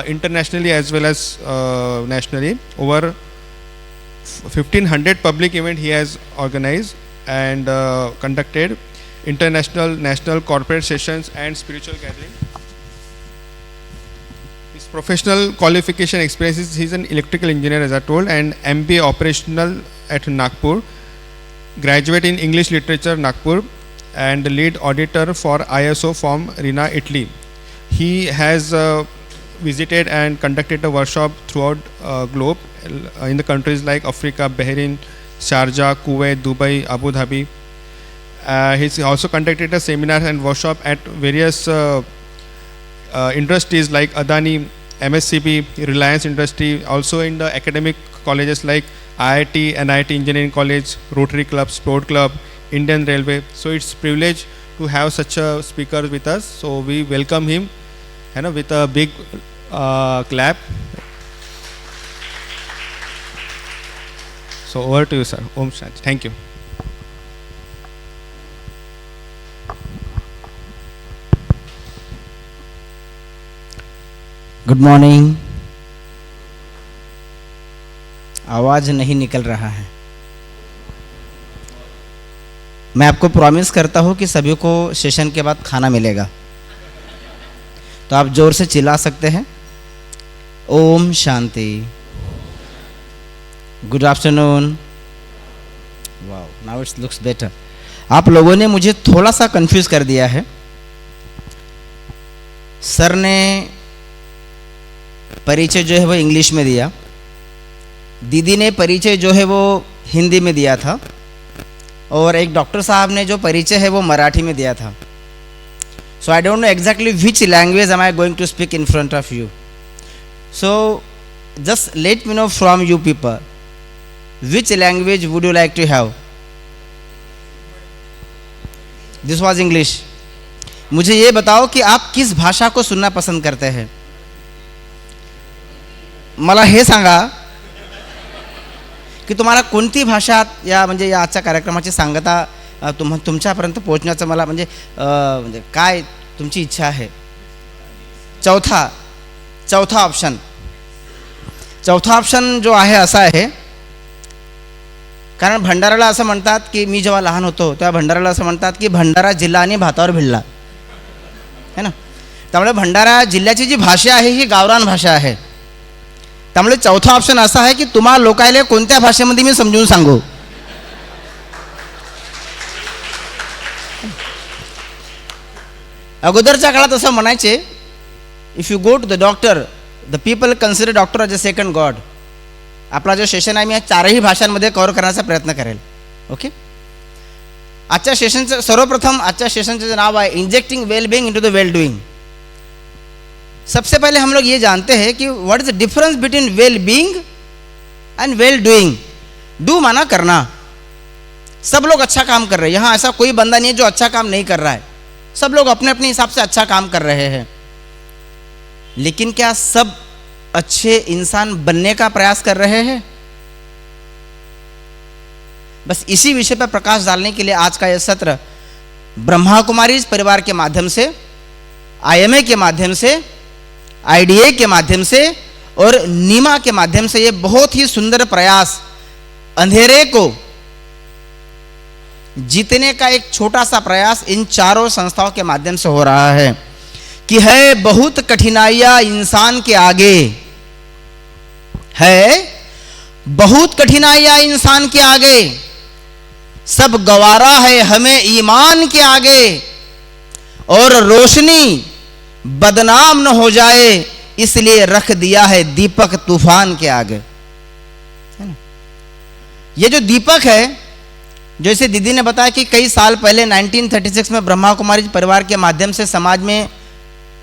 internationally as well as nationally. Over 1500 public events he has organized and conducted international, national, corporate sessions and spiritual gatherings. His professional qualification experiences: he's an electrical engineer, as I told, and MBA operational at Nagpur, graduate in English literature, Nagpur, and lead auditor for ISO firm RINA, Italy. He has visited and conducted a workshop throughout globe in the countries like Africa, Bahrain, Sharjah, Kuwait, Dubai, Abu Dhabi. He's also conducted a seminar and workshop at various industries like Adani, MSCB, Reliance Industry, also in the academic colleges like IIT, NIT Engineering College, Rotary Club, Sport Club, Indian Railway. So it's privilege to have such a speaker with us. So we welcome him, with a big clap. So over to you, sir. Om Shanti. Thank you. Good morning. आवाज नहीं निकल रहा है। मैं आपको promise करता हूं कि सभी को सेशन के बाद खाना मिलेगा, तो आप जोर से चिल्ला सकते हैं। ओम शांति। Good afternoon. Wow, now it's looks better. आप लोगों ने मुझे थोड़ा सा कंफ्यूज कर दिया है। सर ने परिचय जो है वो इंग्लिश में दिया, दीदी ने परिचय जो है वो हिंदी में दिया था, और एक डॉक्टर साहब ने जो परिचय है वो मराठी में दिया था। So I don't know exactly which language am I going to speak in front of you. So just let me know from you people, which language would you like to have? This was English. मुझे ये बताओ कि आप किस भाषा को सुनना पसंद करते हैं? मला हे सांगा की तुम्हाला कोणती भाषा या म्हणजे या आजच्या कार्यक्रमाची सांगता तुमच्यापर्यंत पोहोचण्याचं मला म्हणजे काय तुमची इच्छा आहे? चौथा ऑप्शन जो आहे असा आहे, कारण भंडाराला असं म्हणतात की मी जेव्हा लहान होतो तेव्हा भंडाराला असं म्हणतात की भंडारा जिल्हा आणि भातावर भिडला है ना, त्यामुळे भंडारा जिल्ह्याची जी भाषा आहे ही गावरान भाषा आहे। त्यामुळे चौथा ऑप्शन असा आहे की तुम्हाला लोकायले कोणत्या भाषेमध्ये मी समजून सांगू? अगोदरच्या काळात असं म्हणायचे, if you go to the doctor the people consider doctor as a second God. आपला जो सेशन आहे मी या चारही भाषांमध्ये कव्हर करण्याचा प्रयत्न करेल। ओके, आजच्या सेशनचं सर्वप्रथम आजच्या सेशनचं नाव आहे injecting well being into the well doing. सबसे पहले हम लोग ये जानते हैं कि what is the difference between well being and well doing. Do माना करना। सब लोग अच्छा काम कर रहे हैं, यहाँ ऐसा कोई बंदा नहीं है जो अच्छा काम नहीं कर रहा है। सब लोग अपने अपने हिसाब से अच्छा काम कर रहे हैं, लेकिन क्या सब अच्छे इंसान बनने का प्रयास कर रहे हैं? बस इसी विषय पर प्रकाश डालने के लिए आज का यह सत्र ब्रह्मा कुमारी परिवार के माध्यम से, IMA के माध्यम से, IDA के माध्यम से और नीमा के माध्यम से ये बहुत ही सुंदर प्रयास अंधेरे को जीतने का एक छोटा सा प्रयास इन चारों संस्थाओं के माध्यम से हो रहा है कि है बहुत कठिनाइयां इंसान के आगे, है बहुत कठिनाइयां इंसान के आगे, सब गवारा है हमें ईमान के आगे, और रोशनी बदनाम न हो जाए इसलिए रख दिया है दीपक तूफान के आगे। है ना? ये जो दीपक है, जैसे दीदी ने बताया कि कई साल पहले 1936 में ब्रह्मा कुमारी परिवार के माध्यम से समाज में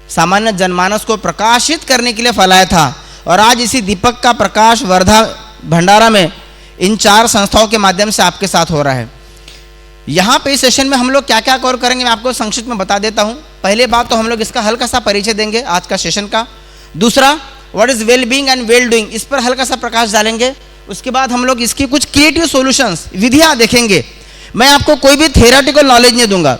सामान्य जनमानस को प्रकाशित करने के लिए फैलाया था, और आज इसी दीपक का प्रकाश वर्धा भंडारा में इन चार संस्थाओं के माध्यम से आपके साथ हो रहा है। यहाँ पे इस सेशन में हम लोग क्या क्या कवर करेंगे मैं आपको संक्षिप्त में बता देता हूँ। पहले बात तो हम लोग इसका हल्का सा परिचय देंगे आज का सेशन का। दूसरा, what is well being and well doing, इस पर हल्का सा प्रकाश डालेंगे। उसके बाद हम लोग इसकी कुछ क्रिएटिव सॉल्यूशंस, विधियाँ देखेंगे। मैं आपको कोई भी थियोरेटिकल नॉलेज नहीं दूंगा,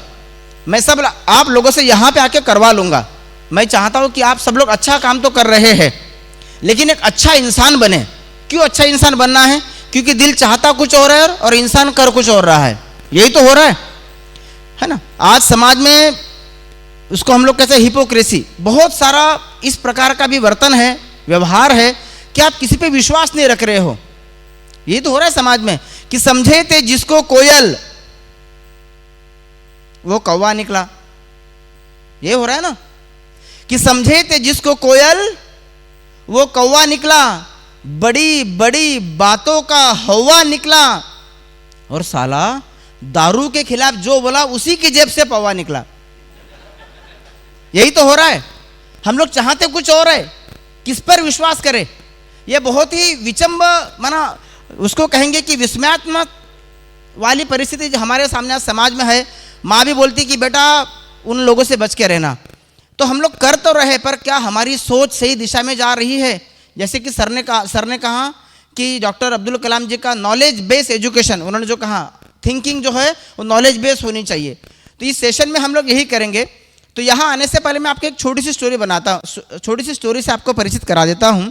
मैं सब आप लोगों से यहाँ पे आके करवा लूँगा। मैं चाहता हूं कि आप सब लोग अच्छा काम तो कर रहे हैं, लेकिन एक अच्छा इंसान बने। क्यों अच्छा इंसान बनना है? क्योंकि दिल चाहता कुछ और है और इंसान कर कुछ और रहा है। यही तो हो रहा है ना। आज समाज में उसको हम लोग कहते हैं हिपोक्रेसी। बहुत सारा इस प्रकार का भी वर्तन है, व्यवहार है कि आप किसी पे विश्वास नहीं रख रहे हो। यही तो हो रहा है समाज में कि समझे थे जिसको कोयल वो कौवा निकला। ये हो रहा है ना कि समझे थे जिसको कोयल वो कौवा निकला, बड़ी बड़ी बातों का हवा निकला, और साला दारू के खिलाफ जो बोला उसी की जेब से पौवा निकला। यही तो हो रहा है। हम लोग चाहते कुछ और है, किस पर विश्वास करें? यह बहुत ही विचंब माना उसको कहेंगे कि विस्मयात्मक वाली परिस्थिति जो हमारे सामने समाज में है। माँ भी बोलती कि बेटा उन लोगों से बच के रहना। तो हम लोग कर तो रहे, पर क्या हमारी सोच सही दिशा में जा रही है? जैसे कि सर ने कहा कि डॉक्टर अब्दुल कलाम जी का नॉलेज बेस्ड एजुकेशन, उन्होंने जो कहा थिंकिंग जो है वो नॉलेज बेस्ड होनी चाहिए। तो इस सेशन में हम लोग यही करेंगे। तो यहाँ आने से पहले मैं आपको एक छोटी सी स्टोरी से आपको परिचित करा देता हूँ,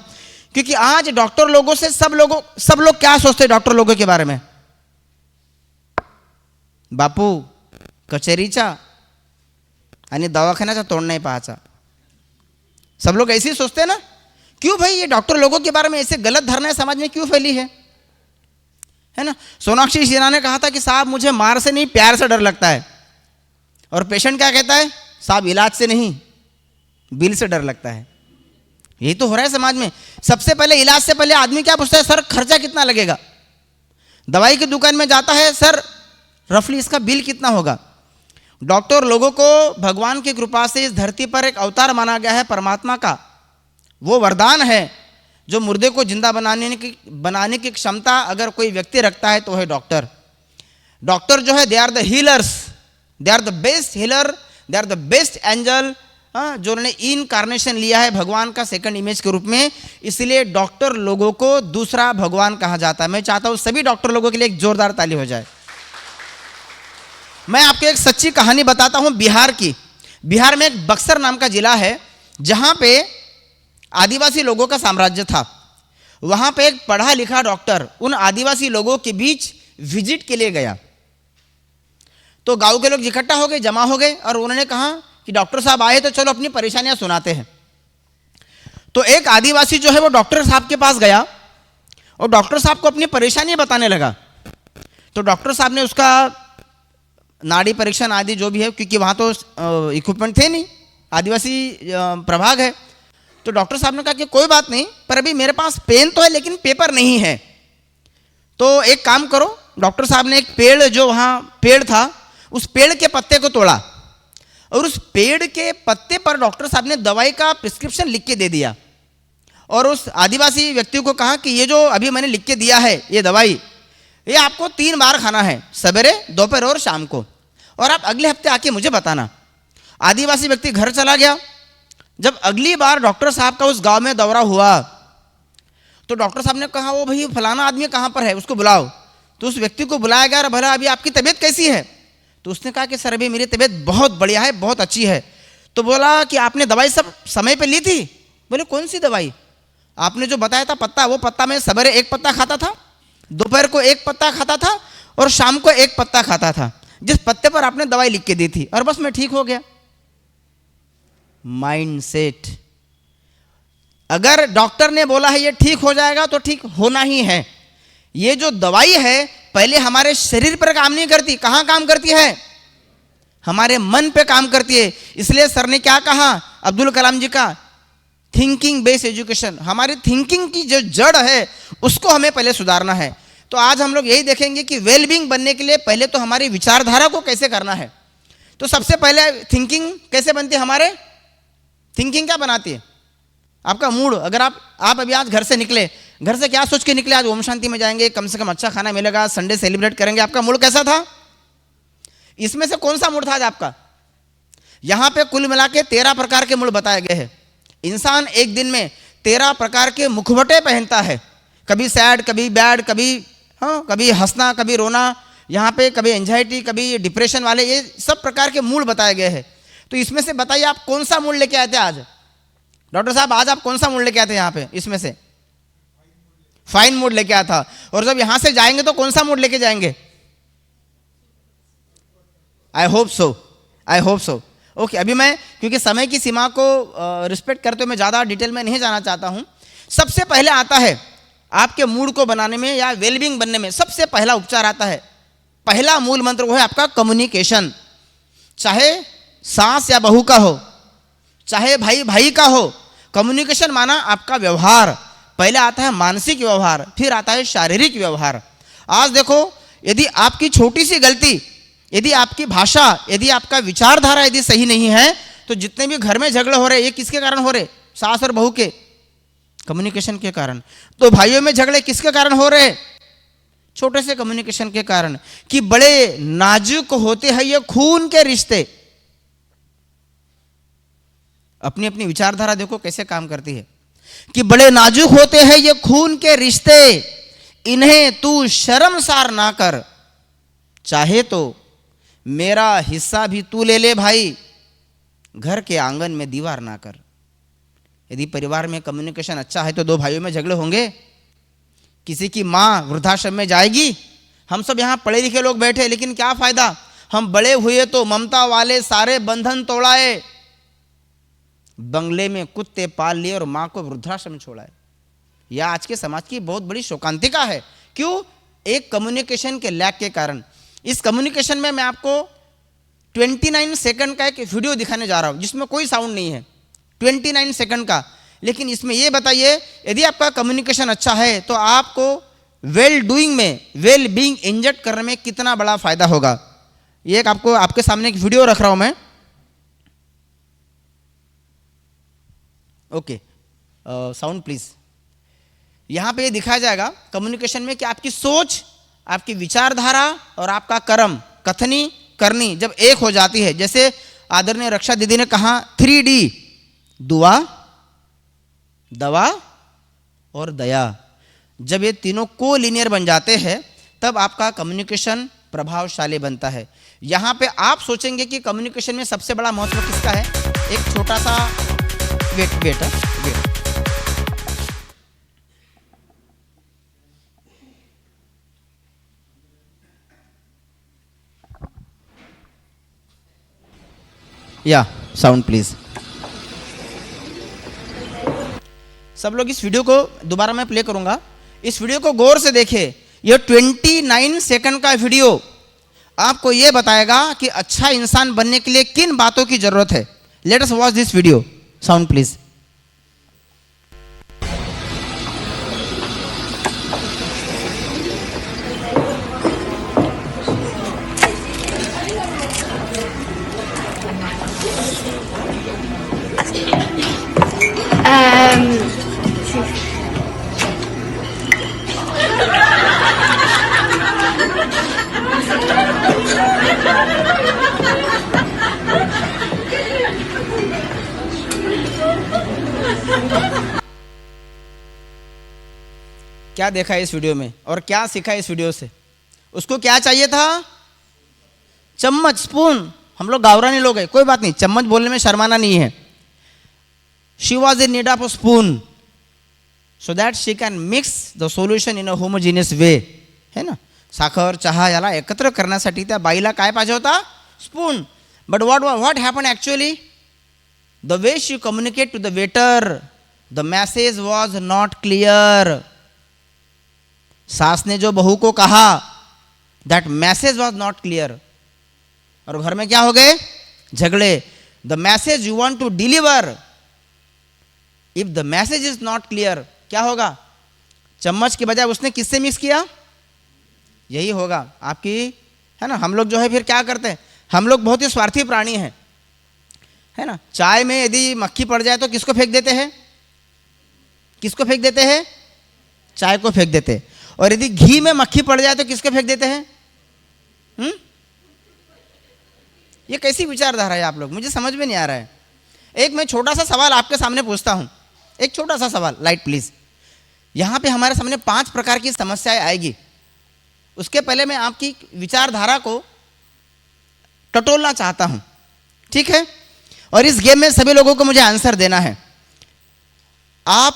क्योंकि आज डॉक्टर लोगों से सब लोग क्या सोचते हैं डॉक्टर लोगों के बारे में? बापू कचेरीचा आणि दवाखान्याचा तोंड नाही पाहायचा। सब लोग ऐसे ही सोचते हैं ना। क्यों भाई ये डॉक्टर लोगों के बारे में ऐसे गलत धारणाएं समाज में क्यों फैली है ना। सोनाक्षी सिन्हा ने कहा था कि साहब मुझे मार से नहीं प्यार से डर लगता है, और पेशेंट क्या कहता है? साहब इलाज से नहीं बिल से डर लगता है। यही तो हो रहा है समाज में। सबसे पहले इलाज से पहले आदमी क्या पूछता है? सर खर्चा कितना लगेगा? दवाई की दुकान में जाता है, सर रफली इसका बिल कितना होगा? डॉक्टर लोगों को भगवान की कृपा से इस धरती पर एक अवतार माना गया है, परमात्मा का वो वरदान है जो मुर्दे को जिंदा बनाने की क्षमता अगर कोई व्यक्ति रखता है तो है डॉक्टर। डॉक्टर जो है they are the healers, they are the best healer, they are the best angel, जो उन्होंने इनकार्नेशन लिया है भगवान का सेकंड इमेज के रूप में। इसलिए डॉक्टर लोगों को दूसरा भगवान कहा जाता है। मैं चाहता हूं सभी डॉक्टर लोगों के लिए एक जोरदार ताली हो जाए। मैं आपको एक सच्ची कहानी बताता हूं बिहार की। बिहार में एक बक्सर नाम का जिला है जहां पे आदिवासी लोगों का साम्राज्य था। वहां पे एक पढ़ा लिखा डॉक्टर उन आदिवासी लोगों के बीच विजिट के लिए गया। तो गांव के लोग इकट्ठा हो गए, जमा हो गए, और उन्होंने कहा कि डॉक्टर साहब आए तो चलो अपनी परेशानियां सुनाते हैं। तो एक आदिवासी जो है वो डॉक्टर साहब के पास गया और डॉक्टर साहब को अपनी परेशानी बताने लगा। तो डॉक्टर साहब ने उसका नाड़ी परीक्षण आदि जो भी है, क्योंकि वहाँ तो इक्विपमेंट थे नहीं, आदिवासी प्रभाग है। तो डॉक्टर साहब ने कहा कि कोई बात नहीं, पर अभी मेरे पास पेन तो है लेकिन पेपर नहीं है। तो एक काम करो, डॉक्टर साहब ने एक पेड़ जो वहाँ पेड़ था उस पेड़ के पत्ते को तोड़ा और उस पेड़ के पत्ते पर डॉक्टर साहब ने दवाई का प्रिस्क्रिप्शन लिख के दे दिया और उस आदिवासी व्यक्ति को कहा कि ये जो अभी मैंने लिख के दिया है ये दवाई, ये आपको 3 बार खाना है, सवेरे, दोपहर और शाम को, और आप अगले हफ्ते आके मुझे बताना। आदिवासी व्यक्ति घर चला गया। जब अगली बार डॉक्टर साहब का उस गांव में दौरा हुआ तो डॉक्टर साहब ने कहा वो भाई फलाना आदमी कहाँ पर है, उसको बुलाओ। तो उस व्यक्ति को बुलाया गया, भला अभी आपकी तबीयत कैसी है? तो उसने कहा कि सर अभी मेरी तबीयत बहुत बढ़िया है, बहुत अच्छी है। तो बोला कि आपने दवाई सब समय पे ली थी? बोले कौन सी दवाई? आपने जो बताया था पत्ता, वो पत्ता मैं सवेरे 1 पत्ता खाता था, दोपहर को 1 पत्ता खाता था और शाम को 1 पत्ता खाता था, जिस पत्ते पर आपने दवाई लिख के दी थी, और बस मैं ठीक हो गया। माइंडसेट। अगर डॉक्टर ने बोला है ये ठीक हो जाएगा तो ठीक होना ही है। ये जो दवाई है पहले हमारे शरीर पर काम नहीं करती, कहां काम करती है? हमारे मन पे काम करती है। इसलिए सर ने क्या कहा अब्दुल कलाम जी का, थिंकिंग बेस्ड एजुकेशन। हमारी थिंकिंग की जो जड़ है उसको हमें पहले सुधारना है। तो आज हम लोग यही देखेंगे कि वेलबींग बनने के लिए पहले तो हमारी विचारधारा को कैसे करना है। तो सबसे पहले थिंकिंग कैसे बनती है? हमारे थिंकिंग क्या बनाती है? आपका मूड। अगर आप अभी आज घर से निकले, घर से क्या सोच के निकले? आज ओम शांति में जाएंगे, कम से कम अच्छा खाना मिलेगा, संडे सेलिब्रेट करेंगे। आपका मूड कैसा था? इसमें से कौन सा मूड था आज आपका? यहां पे कुल मिला के 13 प्रकार के मूड बताए गए हैं। इंसान एक दिन में 13 प्रकार के मुखवटे पहनता है, कभी सैड, कभी बैड, कभी हंसना, कभी रोना, यहाँ पे कभी एंजाइटी, कभी डिप्रेशन वाले, ये सब प्रकार के मूड बताए गए हैं। तो इसमें से बताइए आप कौन सा मूड लेके आए थे आज? डॉक्टर साहब आज आप कौन सा मूड लेके आए थे यहाँ पे? इसमें से फाइन मूड लेके आया था। और जब यहां से जाएंगे तो कौन सा मूड लेके जाएंगे? I hope so, I hope so. Okay, अभी मैं क्योंकि समय की सीमा को रिस्पेक्ट करते हुए मैं ज़्यादा डिटेल में नहीं जाना चाहता हूं। सबसे पहले आता है आपके मूड को बनाने में या वेलबींग बनने में सबसे पहला उपचार आता है, पहला मूल मंत्र वो है आपका कम्युनिकेशन। चाहे सास या बहू का हो, चाहे भाई भाई का हो, कम्युनिकेशन माना आपका व्यवहार। पहले आता है मानसिक व्यवहार, फिर आता है शारीरिक व्यवहार। आज देखो, यदि आपकी छोटी सी गलती, यदि आपकी भाषा, यदि आपका विचारधारा यदि सही नहीं है, तो जितने भी घर में झगड़े हो रहे, ये किसके कारण हो रहे? सास और बहू के कम्युनिकेशन के कारण। तो भाइयों में झगड़े किसके कारण हो रहे? छोटे से कम्युनिकेशन के कारण। कि बड़े नाजुक होते हैं ये खून के रिश्ते। अपनी अपनी विचारधारा देखो कैसे काम करती है। कि बड़े नाजुक होते हैं ये खून के रिश्ते, इन्हें तू शर्मसार ना कर, चाहे तो मेरा हिस्सा भी तू ले ले भाई, घर के आंगन में दीवार ना कर। यदि परिवार में कम्युनिकेशन अच्छा है तो दो भाइयों में झगड़े होंगे। किसी की माँ वृद्धाश्रम में जाएगी, हम सब यहाँ पढ़े लिखे लोग बैठे, लेकिन क्या फायदा? हम बड़े हुए तो ममता वाले सारे बंधन तोड़ाए, बंगले में कुत्ते पाल लिए और माँ को वृद्धाश्रम में छोड़ाए। यह आज के समाज की बहुत बड़ी शोकांतिका है। क्यों? एक कम्युनिकेशन के लैक के कारण। इस कम्युनिकेशन में मैं आपको 29 सेकंड का एक वीडियो दिखाने जा रहा हूं जिसमें कोई साउंड नहीं है, 29 सेकंड का। लेकिन इसमें यह बताइए, यदि आपका कम्युनिकेशन अच्छा है तो आपको वेल डूइंग में, वेल बीइंग इंजेक्ट करने में कितना बड़ा फायदा होगा। ये एक आपको आपके सामने एक वीडियो रख रहा हूं मैं। Okay, sound please. यहां पे ये दिखाया जाएगा कम्युनिकेशन में कि आपकी सोच, आपकी विचारधारा और आपका कर्म, कथनी करनी जब एक हो जाती है, जैसे आदरणीय रक्षा दीदी ने कहा 3D, दुआ, दवा और दया, जब ये तीनों को लीनियर बन जाते हैं तब आपका कम्युनिकेशन प्रभावशाली बनता है। यहां पे आप सोचेंगे कि कम्युनिकेशन में सबसे बड़ा महत्व किसका है? एक छोटा सा वेट। या साउंड प्लीज। सब लोग इस वीडियो को दोबारा मैं प्ले करूंगा, इस वीडियो को गौर से देखिए। ये 29 सेकंड का वीडियो आपको यह बताएगा कि अच्छा इंसान बनने के लिए किन बातों की जरूरत है। Let us watch this video. Sound please. क्या देखा इस वीडियो में और क्या सीखा इस वीडियो से? उसको क्या चाहिए था? चम्मच, स्पून। हम लोग गावरानी लोग हैं, कोई बात नहीं, चम्मच बोलने में शर्माना नहीं है। She was in need of a spoon so that she can mix the solution in a homogeneous way, है ना? साखर, चहा याला एकत्र करण्यासाठी त्या बाईला काय पाहिजे होता? Spoon. But what happen actually? The way she communicate to the waiter, the message was not clear. सास ने जो बहू को कहा, that message was not clear, और घर में क्या हो गए? झगड़े। The message you want to deliver, if the message is not clear, क्या होगा? चम्मच के बजाय उसने किससे मिक्स किया? यही होगा आपकी, है ना? हम लोग जो है फिर क्या करते हैं? हम लोग बहुत ही स्वार्थी प्राणी हैं, है ना? चाय में यदि मक्खी पड़ जाए तो किसको फेंक देते हैं? किसको फेंक देते हैं? चाय को फेंक देते हैं। और यदि घी में मक्खी पड़ जाए तो किसको फेंक देते हैं? ये कैसी विचारधारा है आप लोग? मुझे समझ में नहीं आ रहा है। एक मैं छोटा सा सवाल आपके सामने पूछता हूं, एक छोटा सा सवाल। Light please. यहां पे हमारे सामने 5 प्रकार की समस्याएं आएगी। उसके पहले मैं आपकी विचारधारा को टटोलना चाहता हूं, ठीक है? और इस गेम में सभी लोगों को मुझे आंसर देना है। आप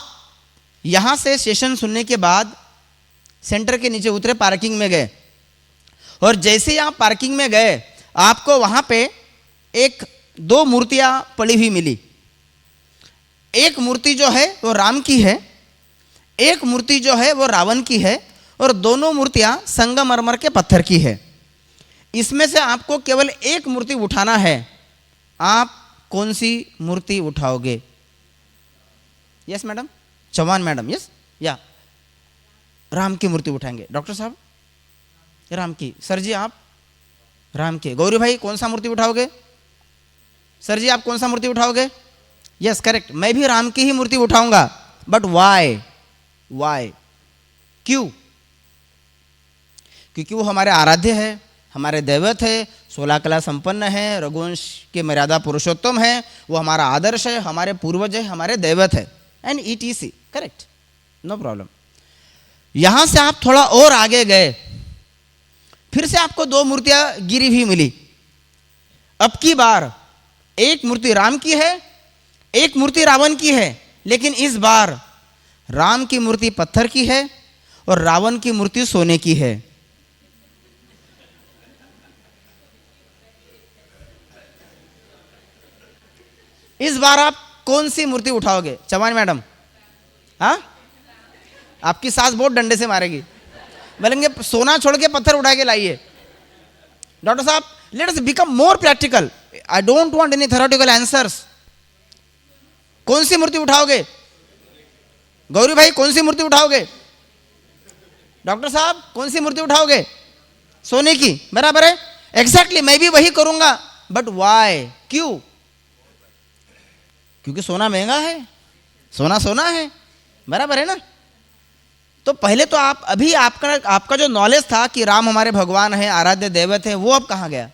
यहां से सेशन सुनने के बाद सेंटर के नीचे उतरे, पार्किंग में गए, और जैसे ही आप पार्किंग में गए आपको वहां पे एक दो मूर्तियां पड़ी हुई मिली। एक मूर्ति जो है वो राम की है, एक मूर्ति जो है वो रावण की है, और दोनों मूर्तियां संगमरमर के पत्थर की है। इसमें से आपको केवल एक मूर्ति उठाना है। आप कौन सी मूर्ति उठाओगे? Yes madam, Chauhan madam, yes या राम की मूर्ति उठाएंगे। डॉक्टर साहब राम की। सर जी आप राम के। गौरी भाई कौन सा मूर्ति उठाओगे? सर जी आप कौन सा मूर्ति उठाओगे? यस करेक्ट, मैं भी राम की ही मूर्ति उठाऊंगा। But why? क्यों? क्योंकि वो हमारे आराध्य है, हमारे दैवत है, 16 कला संपन्न है, रघुवंश के मर्यादा पुरुषोत्तम है, वो हमारा आदर्श है, हमारे पूर्वज है, हमारे दैवत है, and ETC। Correct, no problem. यहां से आप थोड़ा और आगे गए, फिर से आपको दो मूर्तियां गिरी हुई मिली। अब की बार एक मूर्ति राम की है, एक मूर्ति रावण की है, लेकिन इस बार राम की मूर्ति पत्थर की है और रावण की मूर्ति सोने की है। इस बार आप कौन सी मूर्ति उठाओगे? चौहान मैडम, हाँ आपकी सास बहुत डंडे से मारेगी, बोलेंगे सोना छोड़ के पत्थर उठा के लाइए। डॉक्टर साहब let us become more practical, I don't want any theoretical answers. कौन सी मूर्ति उठाओगे? गौरी भाई कौन सी मूर्ति उठाओगे? डॉक्टर साहब कौन सी मूर्ति उठाओगे? सोने की, बराबर है, एग्जैक्टली मैं भी वही करूंगा। But why? क्यों? क्योंकि सोना महंगा है, सोना है, बराबर है ना। तो पहले तो आप अभी आपका जो नॉलेज था कि राम हमारे भगवान है, आराध्य दैवत है, वो अब कहां गया?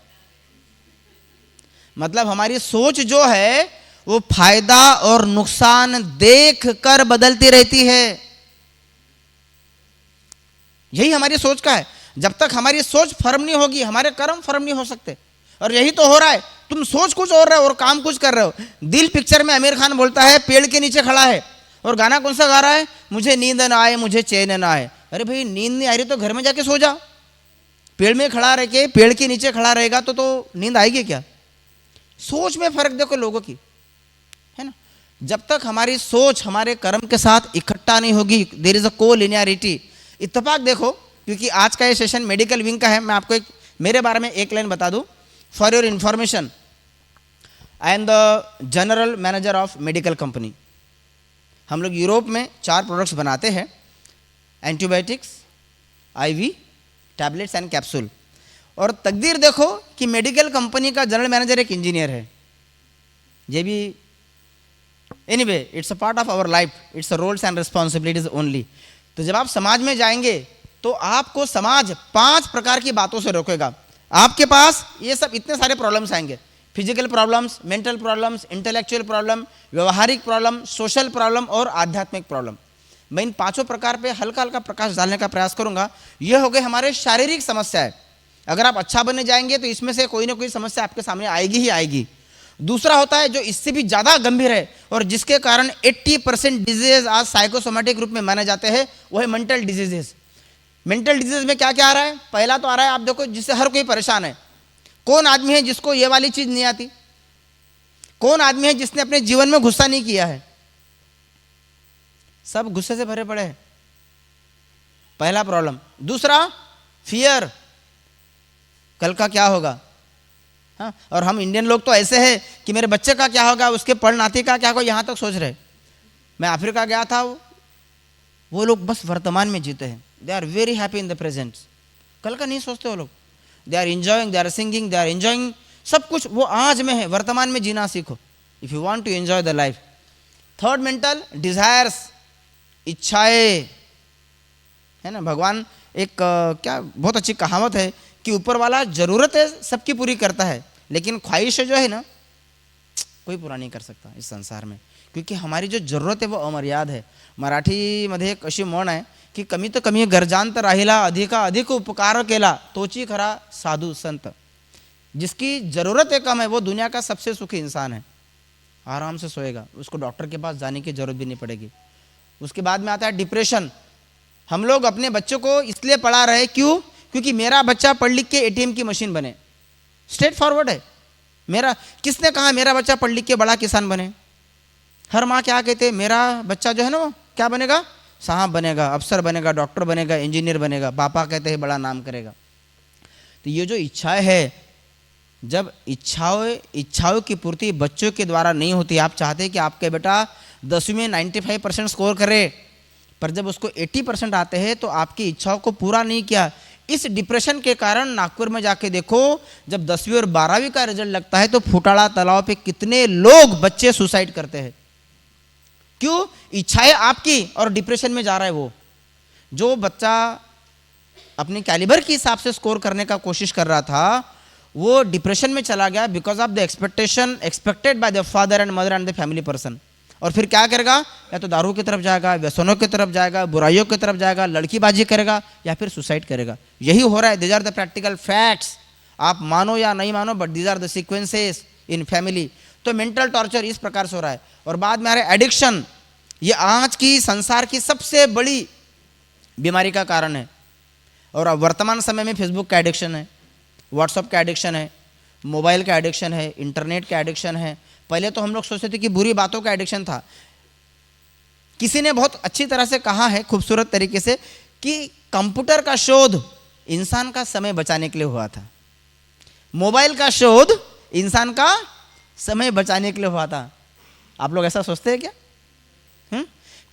मतलब हमारी सोच जो है वो फायदा और नुकसान देख कर बदलती रहती है। यही हमारी सोच का है। जब तक हमारी सोच फर्म नहीं होगी हमारे कर्म फर्म नहीं हो सकते। और यही तो हो रहा है, तुम सोच कुछ और रहे हो और काम कुछ कर रहे हो। दिल पिक्चर में आमिर खान बोलता है पेड़ के नीचे खड़ा है, और गाना कौन सा गा रहा है? मुझे नींद ना आए, मुझे चैन ना आए। अरे भाई नींद नहीं आ रही तो घर में जाके सो जाओ। पेड़ में खड़ा रह के पेड़ के नीचे खड़ा रहेगा तो नींद आएगी क्या? सोच में फर्क देखो लोगों की, है ना। जब तक हमारी सोच हमारे कर्म के साथ इकट्ठा नहीं होगी, देयर इज अ को लिनियरिटी। इत्तेफाक देखो, क्योंकि आज का ये सेशन मेडिकल विंग का है, मैं आपको मेरे बारे में एक लाइन बता दूं for your information. I am the general manager of medical company. हम लोग यूरोप में 4 प्रोडक्ट्स बनाते हैं, antibiotics, IV, tablets and capsule. और तकदीर देखो कि मेडिकल कंपनी का जनरल मैनेजर एक इंजीनियर है। ये भी anyway it's a part of our life, it's a roles and responsibilities only. तो जब आप समाज में जाएंगे तो आपको समाज 5 प्रकार की बातों से रोकेगा। आपके पास ये सब इतने सारे प्रॉब्लम्स आएंगे, physical problems, mental problems, intellectual problem, व्यवहारिक प्रॉब्लम, सोशल प्रॉब्लम और आध्यात्मिक प्रॉब्लम। मैं इन 5 प्रकार पे हल्का हल्का प्रकाश डालने का प्रयास करूंगा। ये हो गए हमारे शारीरिक समस्याएं। अगर आप अच्छा बनने जाएंगे तो इसमें से कोई ना कोई समस्या आपके सामने आएगी ही आएगी। दूसरा होता है जो इससे भी ज़्यादा गंभीर है और जिसके कारण 80% डिजीजेज आज साइकोसोमेटिक रूप में माने जाते हैं, वो है मेंटल डिजीजेज। मेंटल डिजीज में क्या क्या आ रहा है? पहला तो आ रहा है, आप देखो, जिससे हर कोई परेशान है। कौन आदमी है जिसको ये वाली चीज नहीं आती? कौन आदमी है जिसने अपने जीवन में गुस्सा नहीं किया है? सब गुस्से से भरे पड़े हैं, पहला प्रॉब्लम। दूसरा फियर, कल का क्या होगा। हाँ, और हम इंडियन लोग तो ऐसे हैं कि मेरे बच्चे का क्या होगा, उसके पढ़ नाती का क्या होगा, यहां तक सोच रहे। मैं अफ्रीका गया था, वो लोग बस वर्तमान में जीते हैं। They are very happy in the present. कल का नहीं सोचते वो लोग। They are enjoying, they are singing, they are enjoying, सब कुछ वो आज में है। वर्तमान में जीना सीखो if you want to enjoy the life. Third, mental desires, इच्छाएं, है ना। भगवान एक क्या बहुत अच्छी कहावत है कि ऊपर वाला जरूरतें सबकी पूरी करता है, लेकिन ख्वाहिशें जो है ना कोई पूरा नहीं कर सकता इस संसार में, क्योंकि हमारी जो जरूरत है वो अमर्याद है। मराठीमध्ये एक अशी म्हण आहे की कमीत कमी गरजांत राहिला, अधिका अधिक उपकार केला, तोची खरा साधू संत। जिसकी जरूरत है कम है वो दुनिया का सबसे सुखी इंसान है। आराम से सोएगा, उसको डॉक्टर के पास जाने की जरूरत भी नहीं पड़ेगी। उसके बाद में आता है डिप्रेशन। हम लोग अपने बच्चों को इसलिए पढ़ा रहे हैं, क्यों? क्योंकि मेरा बच्चा पढ़ लिख के एटीएम की मशीन बने। स्ट्रेट फॉरवर्ड है। मेरा किसने कहा मेरा बच्चा पढ़ लिख के बड़ा किसान बने? हर माँ क्या कहते हैं, मेरा बच्चा जो है ना वो क्या बनेगा, साहब बनेगा, अफसर बनेगा, डॉक्टर बनेगा, इंजीनियर बनेगा। पापा कहते हैं बड़ा नाम करेगा। तो ये जो इच्छाएं है, जब इच्छाओं की पूर्ति बच्चों के द्वारा नहीं होती, आप चाहते हैं कि आपके बेटा 10वीं में 95% स्कोर करे, पर जब उसको 80% आते हैं तो आपकी इच्छाओं को पूरा नहीं किया। इस डिप्रेशन के कारण नागपुर में जाके देखो, जब 10वीं और 12वीं का रिजल्ट लगता है तो फुटाड़ा तालाब पे कितने लोग बच्चे सुसाइड करते हैं। क्यों? इच्छाएं आपकी और डिप्रेशन में जा रहा है। वो जो बच्चा अपने कैलिबर के हिसाब से स्कोर करने का कोशिश कर रहा था, वो डिप्रेशन में चला गया because of the expectation expected by the father and mother and the family person. और फिर क्या करेगा? या तो दारू की तरफ जाएगा, व्यसनों की तरफ जाएगा, बुराइयों की तरफ जाएगा, लड़कीबाजी करेगा, या फिर सुसाइड करेगा। यही हो रहा है। These are the practical facts. आप मानो या नहीं मानो, but these are the sequences in family. तो मेंटल टॉर्चर इस प्रकार से हो रहा है। और बाद में आ रहा है एडिक्शन। ये आज की संसार की सबसे बड़ी बीमारी का कारण है। और अब वर्तमान समय में फेसबुक का एडिक्शन है, व्हाट्सएप का एडिक्शन है, मोबाइल का एडिक्शन है, इंटरनेट का एडिक्शन है। पहले तो हम लोग सोचते थे कि बुरी बातों का एडिक्शन था। किसी ने बहुत अच्छी तरह से कहा है, खूबसूरत तरीके से, कि कंप्यूटर का शोध इंसान का समय बचाने के लिए हुआ था, मोबाइल का शोध इंसान का समय बचाने के लिए हुआ था। आप लोग ऐसा सोचते हैं क्या?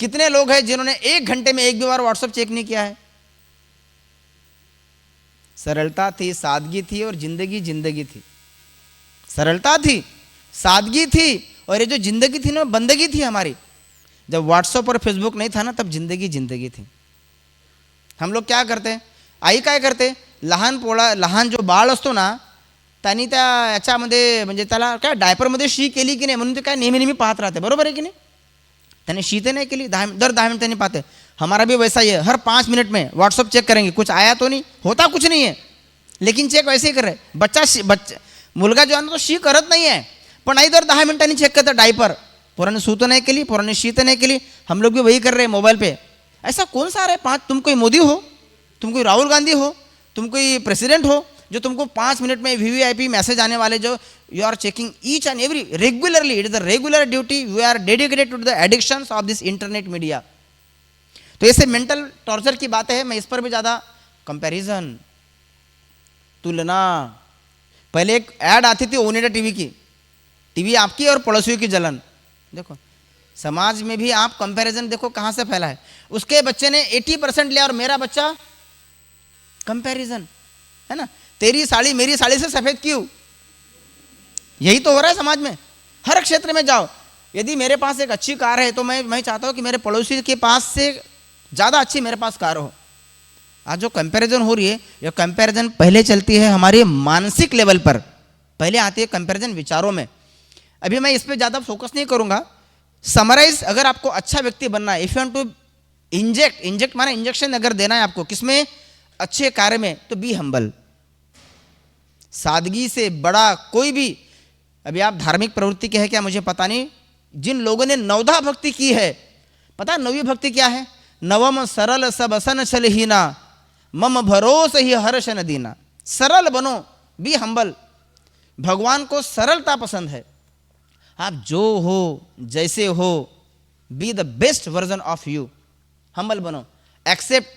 कितने लोग हैं जिन्होंने 1 घंटे में एक भी बार व्हाट्सएप चेक नहीं किया है? सरलता थी, सादगी थी और जिंदगी थी। सरलता थी, सादगी थी, और ये जो जिंदगी थी ना, बंदगी थी हमारी। जब व्हाट्सएप और फेसबुक नहीं था ना, तब जिंदगी थी। हम लोग क्या करते? आई काय करते? लहान जो बाळ असतो ना, त्यांनी त्या याच्यामध्ये म्हणजे त्याला काय डायपरमध्ये शी केली की नाही म्हणून ते काय नेहमी पाहत राहते। बरोबर है कि नहीं? त्याने शी तो नहीं केली, दर 10 मिनट त्यांनी पाहते। हमारा भी वैसा ही है। हर 5 मिनट में व्हाट्सअप चेक करेंगे, कुछ आया तो नहीं, होता कुछ नहीं है, लेकिन चेक वैसे ही कर रहे। बच्चा मुलगा जो आहे ना, तो शी करत नाही आहे, पण आई दर 10 मिनिटांनी चेक करता डायपर। पुराने सू तो नहीं केली, पुराने शी तो नहीं केली। हम लोग भी वही कर रहे हैं मोबाइल पे। ऐसा कौन सा है 5? तुम कोई मोदी हो, तुम कोई राहुल गांधी हो, तुम कोई प्रेसिडेंट हो, जो तुमको 5 मिनट में वीवीआईपी मैसेज आने वाले, जो you are checking each and every regularly. It is the regular duty. You are dedicated to the addictions of this internet media. तो ऐसे मेंटल टॉर्चर की बातें हैं। मैं इस पर भी ज़्यादा कंपैरिजन, तुलना। पहले एक ऐड आती थी ओनिडा टीवी की, टीवी आपकी और पड़ोसियों की जलन। देखो समाज में भी आप कंपैरिजन देखो कहाँ से फैला है। उसके बच्चे ने 80% लिया और मेरा बच्चा, कंपैरिजन है ना। तेरी साड़ी मेरी साड़ी से सफ़ेद क्यों? यही तो हो रहा है समाज में। हर क्षेत्र में जाओ, यदि मेरे पास एक अच्छी कार है तो मैं चाहता हूँ कि मेरे पड़ोसी के पास से ज़्यादा अच्छी मेरे पास कार हो। आज जो कंपैरिजन हो रही है, ये कंपैरिजन पहले चलती है हमारे मानसिक लेवल पर, पहले आती है कंपैरिजन विचारों में। अभी मैं इस पर ज़्यादा फोकस नहीं करूँगा। समराइज, अगर आपको अच्छा व्यक्ति बनना है, if you want to inject माना इंजेक्शन अगर देना है आपको किसमें, अच्छे कार्य में, तो बी हम्बल। सादगी से बड़ा कोई भी, अभी आप धार्मिक प्रवृत्ति के है क्या मुझे पता नहीं, जिन लोगों ने नवधा भक्ति की है, पता नवी भक्ति क्या है? नवम सरल सब असन छल हीना, मम भरोस ही हर्ष न दीना। सरल बनो, बी हम्बल। भगवान को सरलता पसंद है। आप जो हो, जैसे हो, be the best version of you. Humble बनो, एक्सेप्ट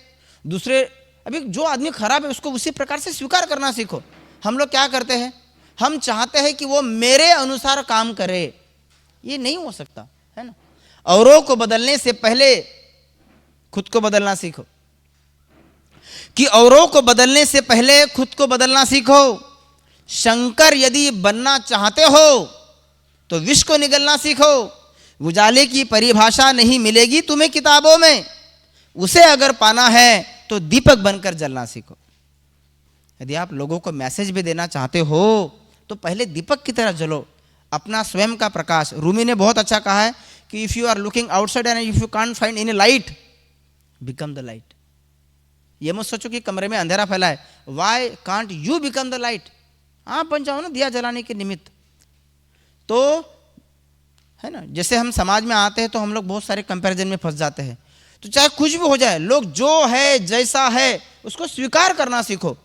दूसरे। अभी जो आदमी खराब है उसको उसी प्रकार से स्वीकार करना सीखो। हम लोग क्या करते हैं, हम चाहते हैं कि वो मेरे अनुसार काम करे। ये नहीं हो सकता है ना। औरों को बदलने से पहले खुद को बदलना सीखो, कि औरों को बदलने से पहले खुद को बदलना सीखो। शंकर यदि बनना चाहते हो तो विष को निगलना सीखो। उजाले की परिभाषा नहीं मिलेगी तुम्हें किताबों में, उसे अगर पाना है तो दीपक बनकर जलना सीखो। यदि आप लोगों को मैसेज भी देना चाहते हो तो पहले दीपक की तरह जलो, अपना स्वयं का प्रकाश। रूमी ने बहुत अच्छा कहा है कि if you are looking outside and if you can't find any light, become the light. ये मत सोचो कि कमरे में अंधेरा फैला है, why can't you become the light. आप बन जाओ ना दिया जलाने के निमित्त। तो है ना। जैसे हम समाज में आते हैं तो हम लोग बहुत सारे कंपैरिजन में फंस जाते हैं। तो चाहे कुछ भी हो जाए, लोग जो है जैसा है उसको स्वीकार करना सीखो।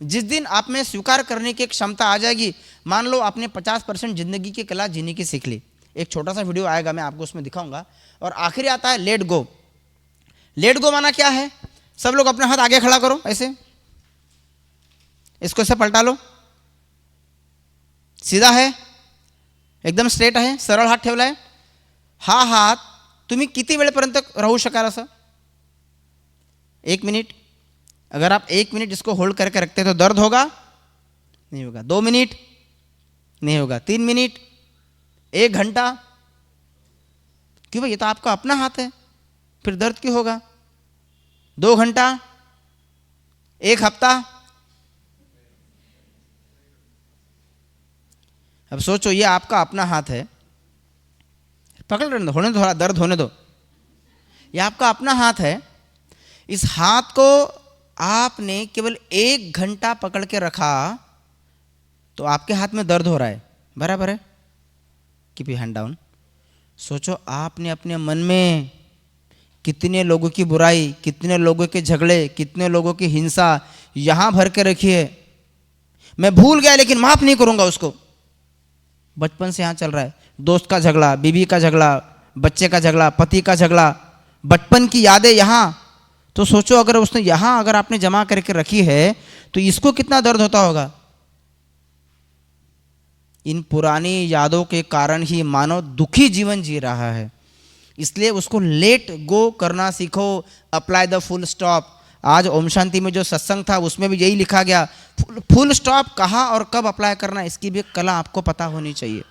जिस दिन आप में स्वीकार करने की एक क्षमता आ जाएगी, मान लो आपने 50% जिंदगी की कला जीने की सीख ली। एक छोटा सा वीडियो आएगा, मैं आपको उसमें दिखाऊंगा। और आखिरी आता है लेट गो। लेट गो माना क्या है? सब लोग अपना हाथ आगे खड़ा करो, ऐसे इसको ऐसे पलटा लो, सीधा है, एकदम स्ट्रेट आहे, सरळ हात ठेवलाय। हा हात तुम्ही किती वेळेपर्यंत राहू शकाल असं? 1 मिनिट। अगर आप 1 मिनिट इसको होल्ड करके रखते हैं तो दर्द होगा? नहीं होगा। 2 मिनट? नहीं होगा। 3 मिनट? 1 घंटा? क्यों भाई, ये तो आपका अपना हाथ है, फिर दर्द क्यों होगा? 2 घंटा? 1 हफ्ता? अब सोचो, ये आपका अपना हाथ है, पकड़ लेने दो, होने दो, थोड़ा दर्द होने दो। ये आपका अपना हाथ है, इस हाथ को आपने केवल 1 घंटा पकड़ के रखा तो आपके हाथ में दर्द हो रहा है, बराबर है? Keep your hand down. सोचो, आपने अपने मन में कितने लोगों की बुराई, कितने लोगों के झगड़े, कितने लोगों की हिंसा यहां भर के रखी है। मैं भूल गया लेकिन माफ नहीं करूंगा उसको। बचपन से यहां चल रहा है, दोस्त का झगड़ा, बीवी का झगड़ा, बच्चे का झगड़ा, पति का झगड़ा, बचपन की यादें यहां। तो सोचो, अगर उसने यहां अगर आपने जमा करके रखी है तो इसको कितना दर्द होता होगा। इन पुरानी यादों के कारण ही मानव दुखी जीवन जी रहा है। इसलिए उसको लेट गो करना सीखो। Apply the full stop. आज ओम शांति में जो सत्संग था उसमें भी यही लिखा गया, फुल स्टॉप कहाँ और कब अप्लाई करना, इसकी भी कला आपको पता होनी चाहिए।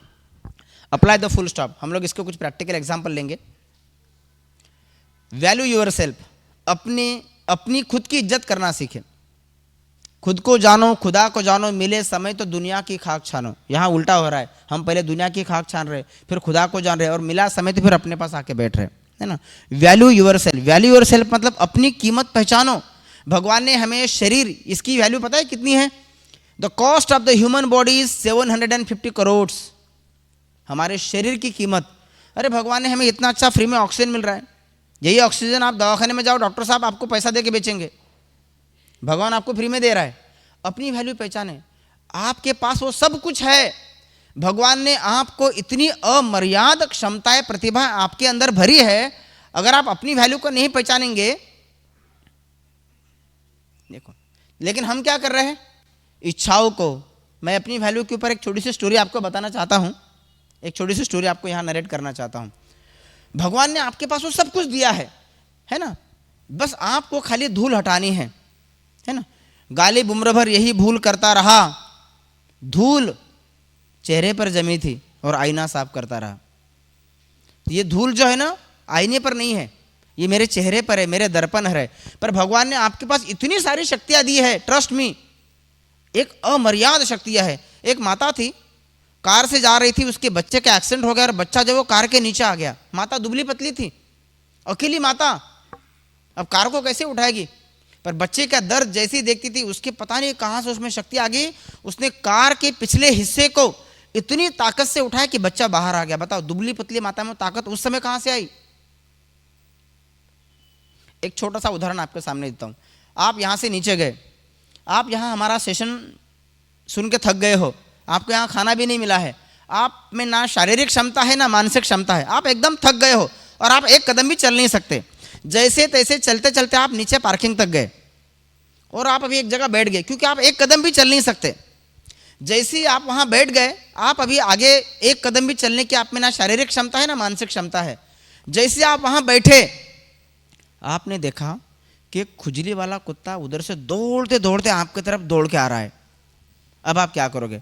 Apply the full stop. हम लोग इसके कुछ प्रैक्टिकल एग्जांपल लेंगे। Value your self. अपनी खुद की इज्जत करना सीखें। खुद को जानो, खुदा को जानो, मिले समय तो दुनिया की खाक छानो। यहाँ उल्टा हो रहा है, हम पहले दुनिया की खाक छान रहे, फिर खुदा को जान रहे, और मिला समय तो फिर अपने पास आके बैठ रहे, है ना। Value your self. Value your self मतलब अपनी कीमत पहचानो। भगवान ने हमें शरीर, इसकी वैल्यू पता है कितनी है? The cost of the human body is 750 crore. हमारे शरीर की कीमत। अरे भगवान ने हमें इतना अच्छा फ्री में ऑक्सीजन मिल रहा है, यही ऑक्सीजन आप दवाखाने में जाओ, डॉक्टर साहब आपको पैसा दे के बेचेंगे, भगवान आपको फ्री में दे रहा है। अपनी वैल्यू पहचाने। आपके पास वो सब कुछ है। भगवान ने आपको इतनी अमर्याद क्षमताएं, प्रतिभा आपके अंदर भरी है। अगर आप अपनी वैल्यू को नहीं पहचानेंगे, देखो, लेकिन हम क्या कर रहे हैं, इच्छाओं को। मैं अपनी वैल्यू के ऊपर एक छोटी सी स्टोरी आपको बताना चाहता हूं। एक छोटी सी स्टोरी आपको यहां नरेट करना चाहता हूं। भगवान ने आपके पास वो सब कुछ दिया है ना, बस आपको खाली धूल हटानी है ना। गालिब उम्र भर यही भूल करता रहा, धूल चेहरे पर जमी थी और आईना साफ करता रहा। ये धूल जो है ना, आईने पर नहीं है, ये मेरे चेहरे पर है, मेरे दर्पण है। पर भगवान ने आपके पास इतनी सारी शक्तियां दी है, ट्रस्ट मी, एक अमर्याद शक्तियां है। एक माता थी, कार से जा रही थी, उसके बच्चे का एक्सीडेंट हो गया और बच्चा जो वो कार के नीचे आ गया। माता दुबली पतली थी, अकेली माता, अब कार को कैसे उठाएगी? पर बच्चे का दर्द जैसी देखती थी, उसके पता नहीं कहां से उसमें शक्ति आ गई, उसने कार के पिछले हिस्से को इतनी ताकत से उठाया कि बच्चा बाहर आ गया। बताओ, दुबली पतली माता में ताकत उस समय कहां से आई? एक छोटा सा उदाहरण आपके सामने देता हूं। आप यहां से नीचे गए, आप यहां हमारा सेशन सुन के थक गए हो, आपको यहाँ खाना भी नहीं मिला है, आप में ना शारीरिक क्षमता है ना मानसिक क्षमता है, आप एकदम थक गए हो और आप एक कदम भी चल नहीं सकते। जैसे तैसे चलते चलते आप नीचे पार्किंग तक गए और आप अभी एक जगह बैठ गए, क्योंकि आप एक कदम भी चल नहीं सकते। जैसे ही आप वहाँ बैठ गए, आप अभी आगे एक कदम भी चलने की आप में ना शारीरिक क्षमता है ना मानसिक क्षमता है। जैसे आप वहाँ बैठे, आपने देखा कि खुजली वाला कुत्ता उधर से दौड़ते दौड़ते आपकी तरफ दौड़ के आ रहा है। अब आप क्या करोगे?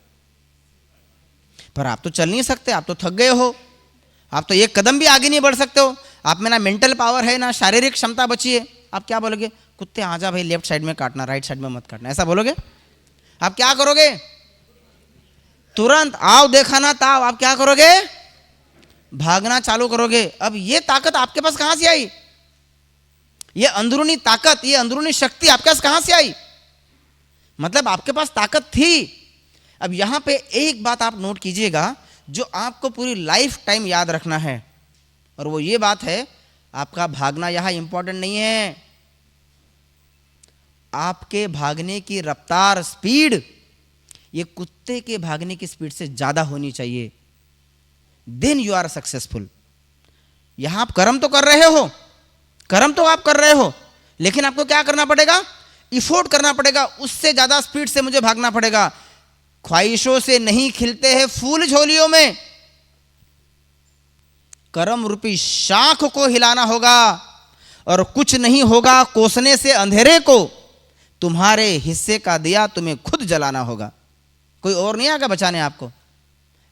पर आप तो चल नहीं सकते, आप तो थक गए हो, आप तो एक कदम भी आगे नहीं बढ़ सकते हो, आप में ना मेंटल पावर है ना शारीरिक क्षमता बची है। आप क्या बोलोगे? कुत्ते आजा भाई, लेफ्ट साइड में काटना, राइट साइड में मत काटना, ऐसा बोलोगे? आप क्या करोगे? तुरंत आओ देखा ना ताव, आप क्या करोगे? भागना चालू करोगे। अब ये ताकत आपके पास कहां से आई? ये अंदरूनी ताकत, ये अंदरूनी शक्ति आपके पास कहां से आई? मतलब आपके पास ताकत थी। अब यहां पे एक बात आप नोट कीजिएगा, जो आपको पूरी लाइफ टाइम याद रखना है, और वो ये बात है, आपका भागना यहाँ इंपॉर्टेंट नहीं है, आपके भागने की रफ्तार, स्पीड, ये कुत्ते के भागने की स्पीड से ज्यादा होनी चाहिए। Then you are successful. यहां आप कर्म तो कर रहे हो, कर्म तो आप कर रहे हो, लेकिन आपको क्या करना पड़ेगा? इफोर्ट करना पड़ेगा, उससे ज्यादा स्पीड से मुझे भागना पड़ेगा। ख्वाहिशों से नहीं खिलते हैं फूल झोलियों में, कर्म रूपी शाख को हिलाना होगा, और कुछ नहीं होगा कोसने से अंधेरे को, तुम्हारे हिस्से का दिया तुम्हें खुद जलाना होगा, कोई और नहीं आएगा बचाने आपको।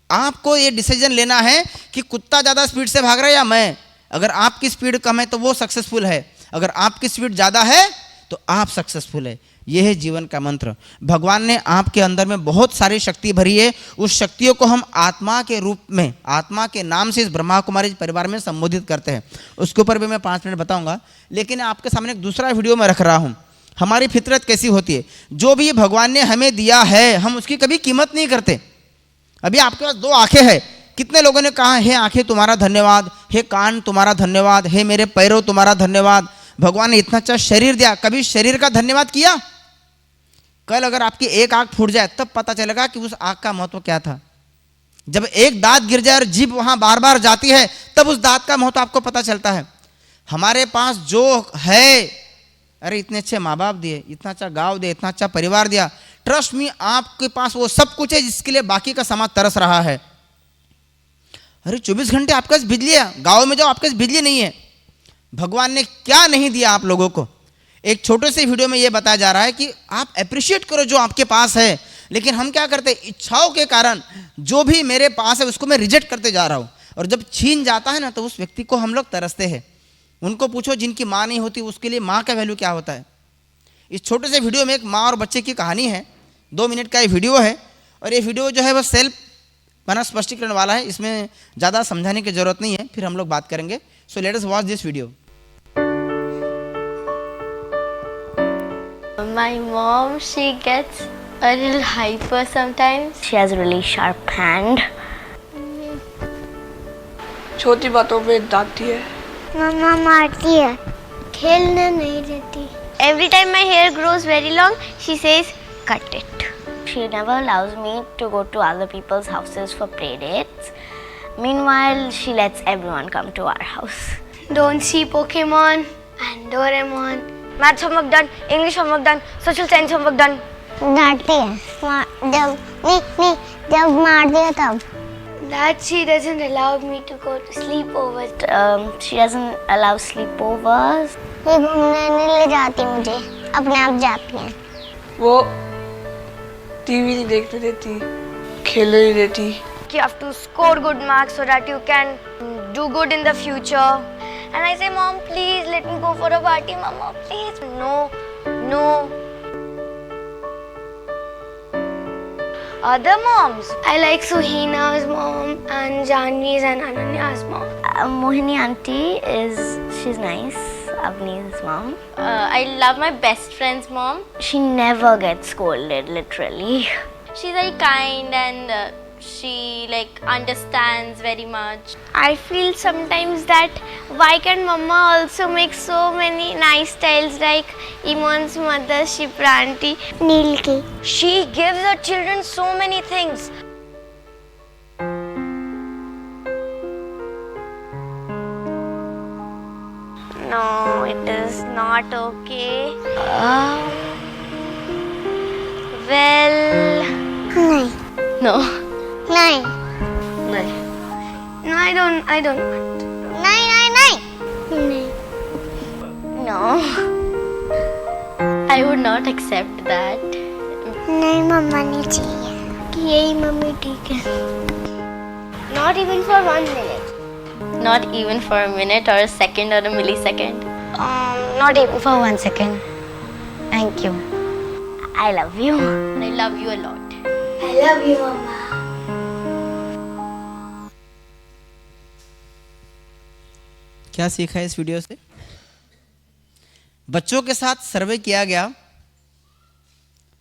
आपको ये डिसीजन लेना है कि कुत्ता ज़्यादा स्पीड से भाग रहा है या मैं। अगर आपकी स्पीड कम है तो वो सक्सेसफुल है, अगर आपकी स्पीड ज़्यादा है तो आप सक्सेसफुल है। यह है जीवन का मंत्र। भगवान ने आपके अंदर में बहुत सारी शक्ति भरी है, उस शक्तियों को हम आत्मा के रूप में, आत्मा के नाम से इस ब्रह्मा कुमारी परिवार में संबोधित करते हैं। उसके ऊपर भी मैं 5 मिनट बताऊंगा, लेकिन आपके सामने एक दूसरा वीडियो में रख रहा हूं। हमारी फितरत कैसी होती है, जो भी भगवान ने हमें दिया है हम उसकी कभी कीमत नहीं करते। अभी आपके पास 2 आंखें हैं, कितने लोगों ने कहा हे आंखें तुम्हारा धन्यवाद, हे कान तुम्हारा धन्यवाद, हे मेरे पैरों तुम्हारा धन्यवाद। भगवान ने इतना अच्छा शरीर दिया, कभी शरीर का धन्यवाद किया? कल अगर आपकी एक आंख फूट जाए तब पता चलेगा कि उस आंख का महत्व क्या था। जब एक दांत गिर जाए और जीभ वहां बार बार जाती है तब उस दांत का महत्व आपको पता चलता है। हमारे पास जो है, अरे इतने अच्छे माँ बाप दिए, इतना अच्छा गाँव दिया, इतना अच्छा परिवार दिया, ट्रस्ट मी आपके पास वो सब कुछ है जिसके लिए बाकी का समाज तरस रहा है। अरे 24 घंटे आपके पास बिजली है, गाँव में जाओ आपके पास बिजली नहीं है। भगवान ने क्या नहीं दिया आप लोगों को। एक छोटे से वीडियो में ये बताया जा रहा है कि आप अप्रिशिएट करो जो आपके पास है, लेकिन हम क्या करते हैं, इच्छाओं के कारण जो भी मेरे पास है उसको मैं रिजेक्ट करते जा रहा हूँ, और जब छीन जाता है ना तो उस व्यक्ति को हम लोग तरसते हैं। उनको पूछो जिनकी माँ नहीं होती उसके लिए माँ का वैल्यू क्या होता है। इस छोटे से वीडियो में एक माँ और बच्चे की कहानी है, 2 मिनट का ये वीडियो है, और ये वीडियो जो है वह सेल्फ बना स्पष्टीकरण वाला है, इसमें ज़्यादा समझाने की जरूरत नहीं है, फिर हम लोग बात करेंगे। So let us watch this video. My mom, she gets a little hyper sometimes. She has a really sharp hand. छोटी बातों पे डांटती है। मम्मा मारती है, खेलने नहीं देती। Every time my hair grows very long, she says, cut it. She never allows me to go to other people's houses for play dates. Meanwhile, she lets everyone come to our house. Don't see Pokemon and Doraemon. Maths homework done, English homework done, social science homework done. डांटती है जब मार दिया तब। That she doesn't allow me to go to sleepovers. She doesn't allow sleepovers. ये घूमने नहीं ले जाती मुझे, अपने आप जाती है। वो टीवी नहीं देखने देती, खेलने नहीं देती। You have to score good marks so that you can do good in the future. And I say, Mom, please let me go for a party. Mama, please. No. Other moms. I like Suhina's mom and Janvi's and Ananya's mom. Mohini auntie she's nice. Avni's mom. I love my best friend's mom. She never gets scolded, literally. She's very kind and she understands very much. I feel sometimes that why can't Mama also make so many nice styles like Imon's mother, Shipra auntie, नील की। she gives her children so many things. No, it is not okay. Well, नहीं no. नहीं No, I don't want. नहीं No. I would not accept that. नहीं मम्मा नहीं चाहिए कि यही mummy ठीक है। Not even for 1 minute. Not even for a minute or a second or a millisecond. Not even for 1 second. Thank you. I love you. And I love you a lot. I love you मम्मा। क्या सीखा है इस video से? बच्चों के साथ सर्वे किया गया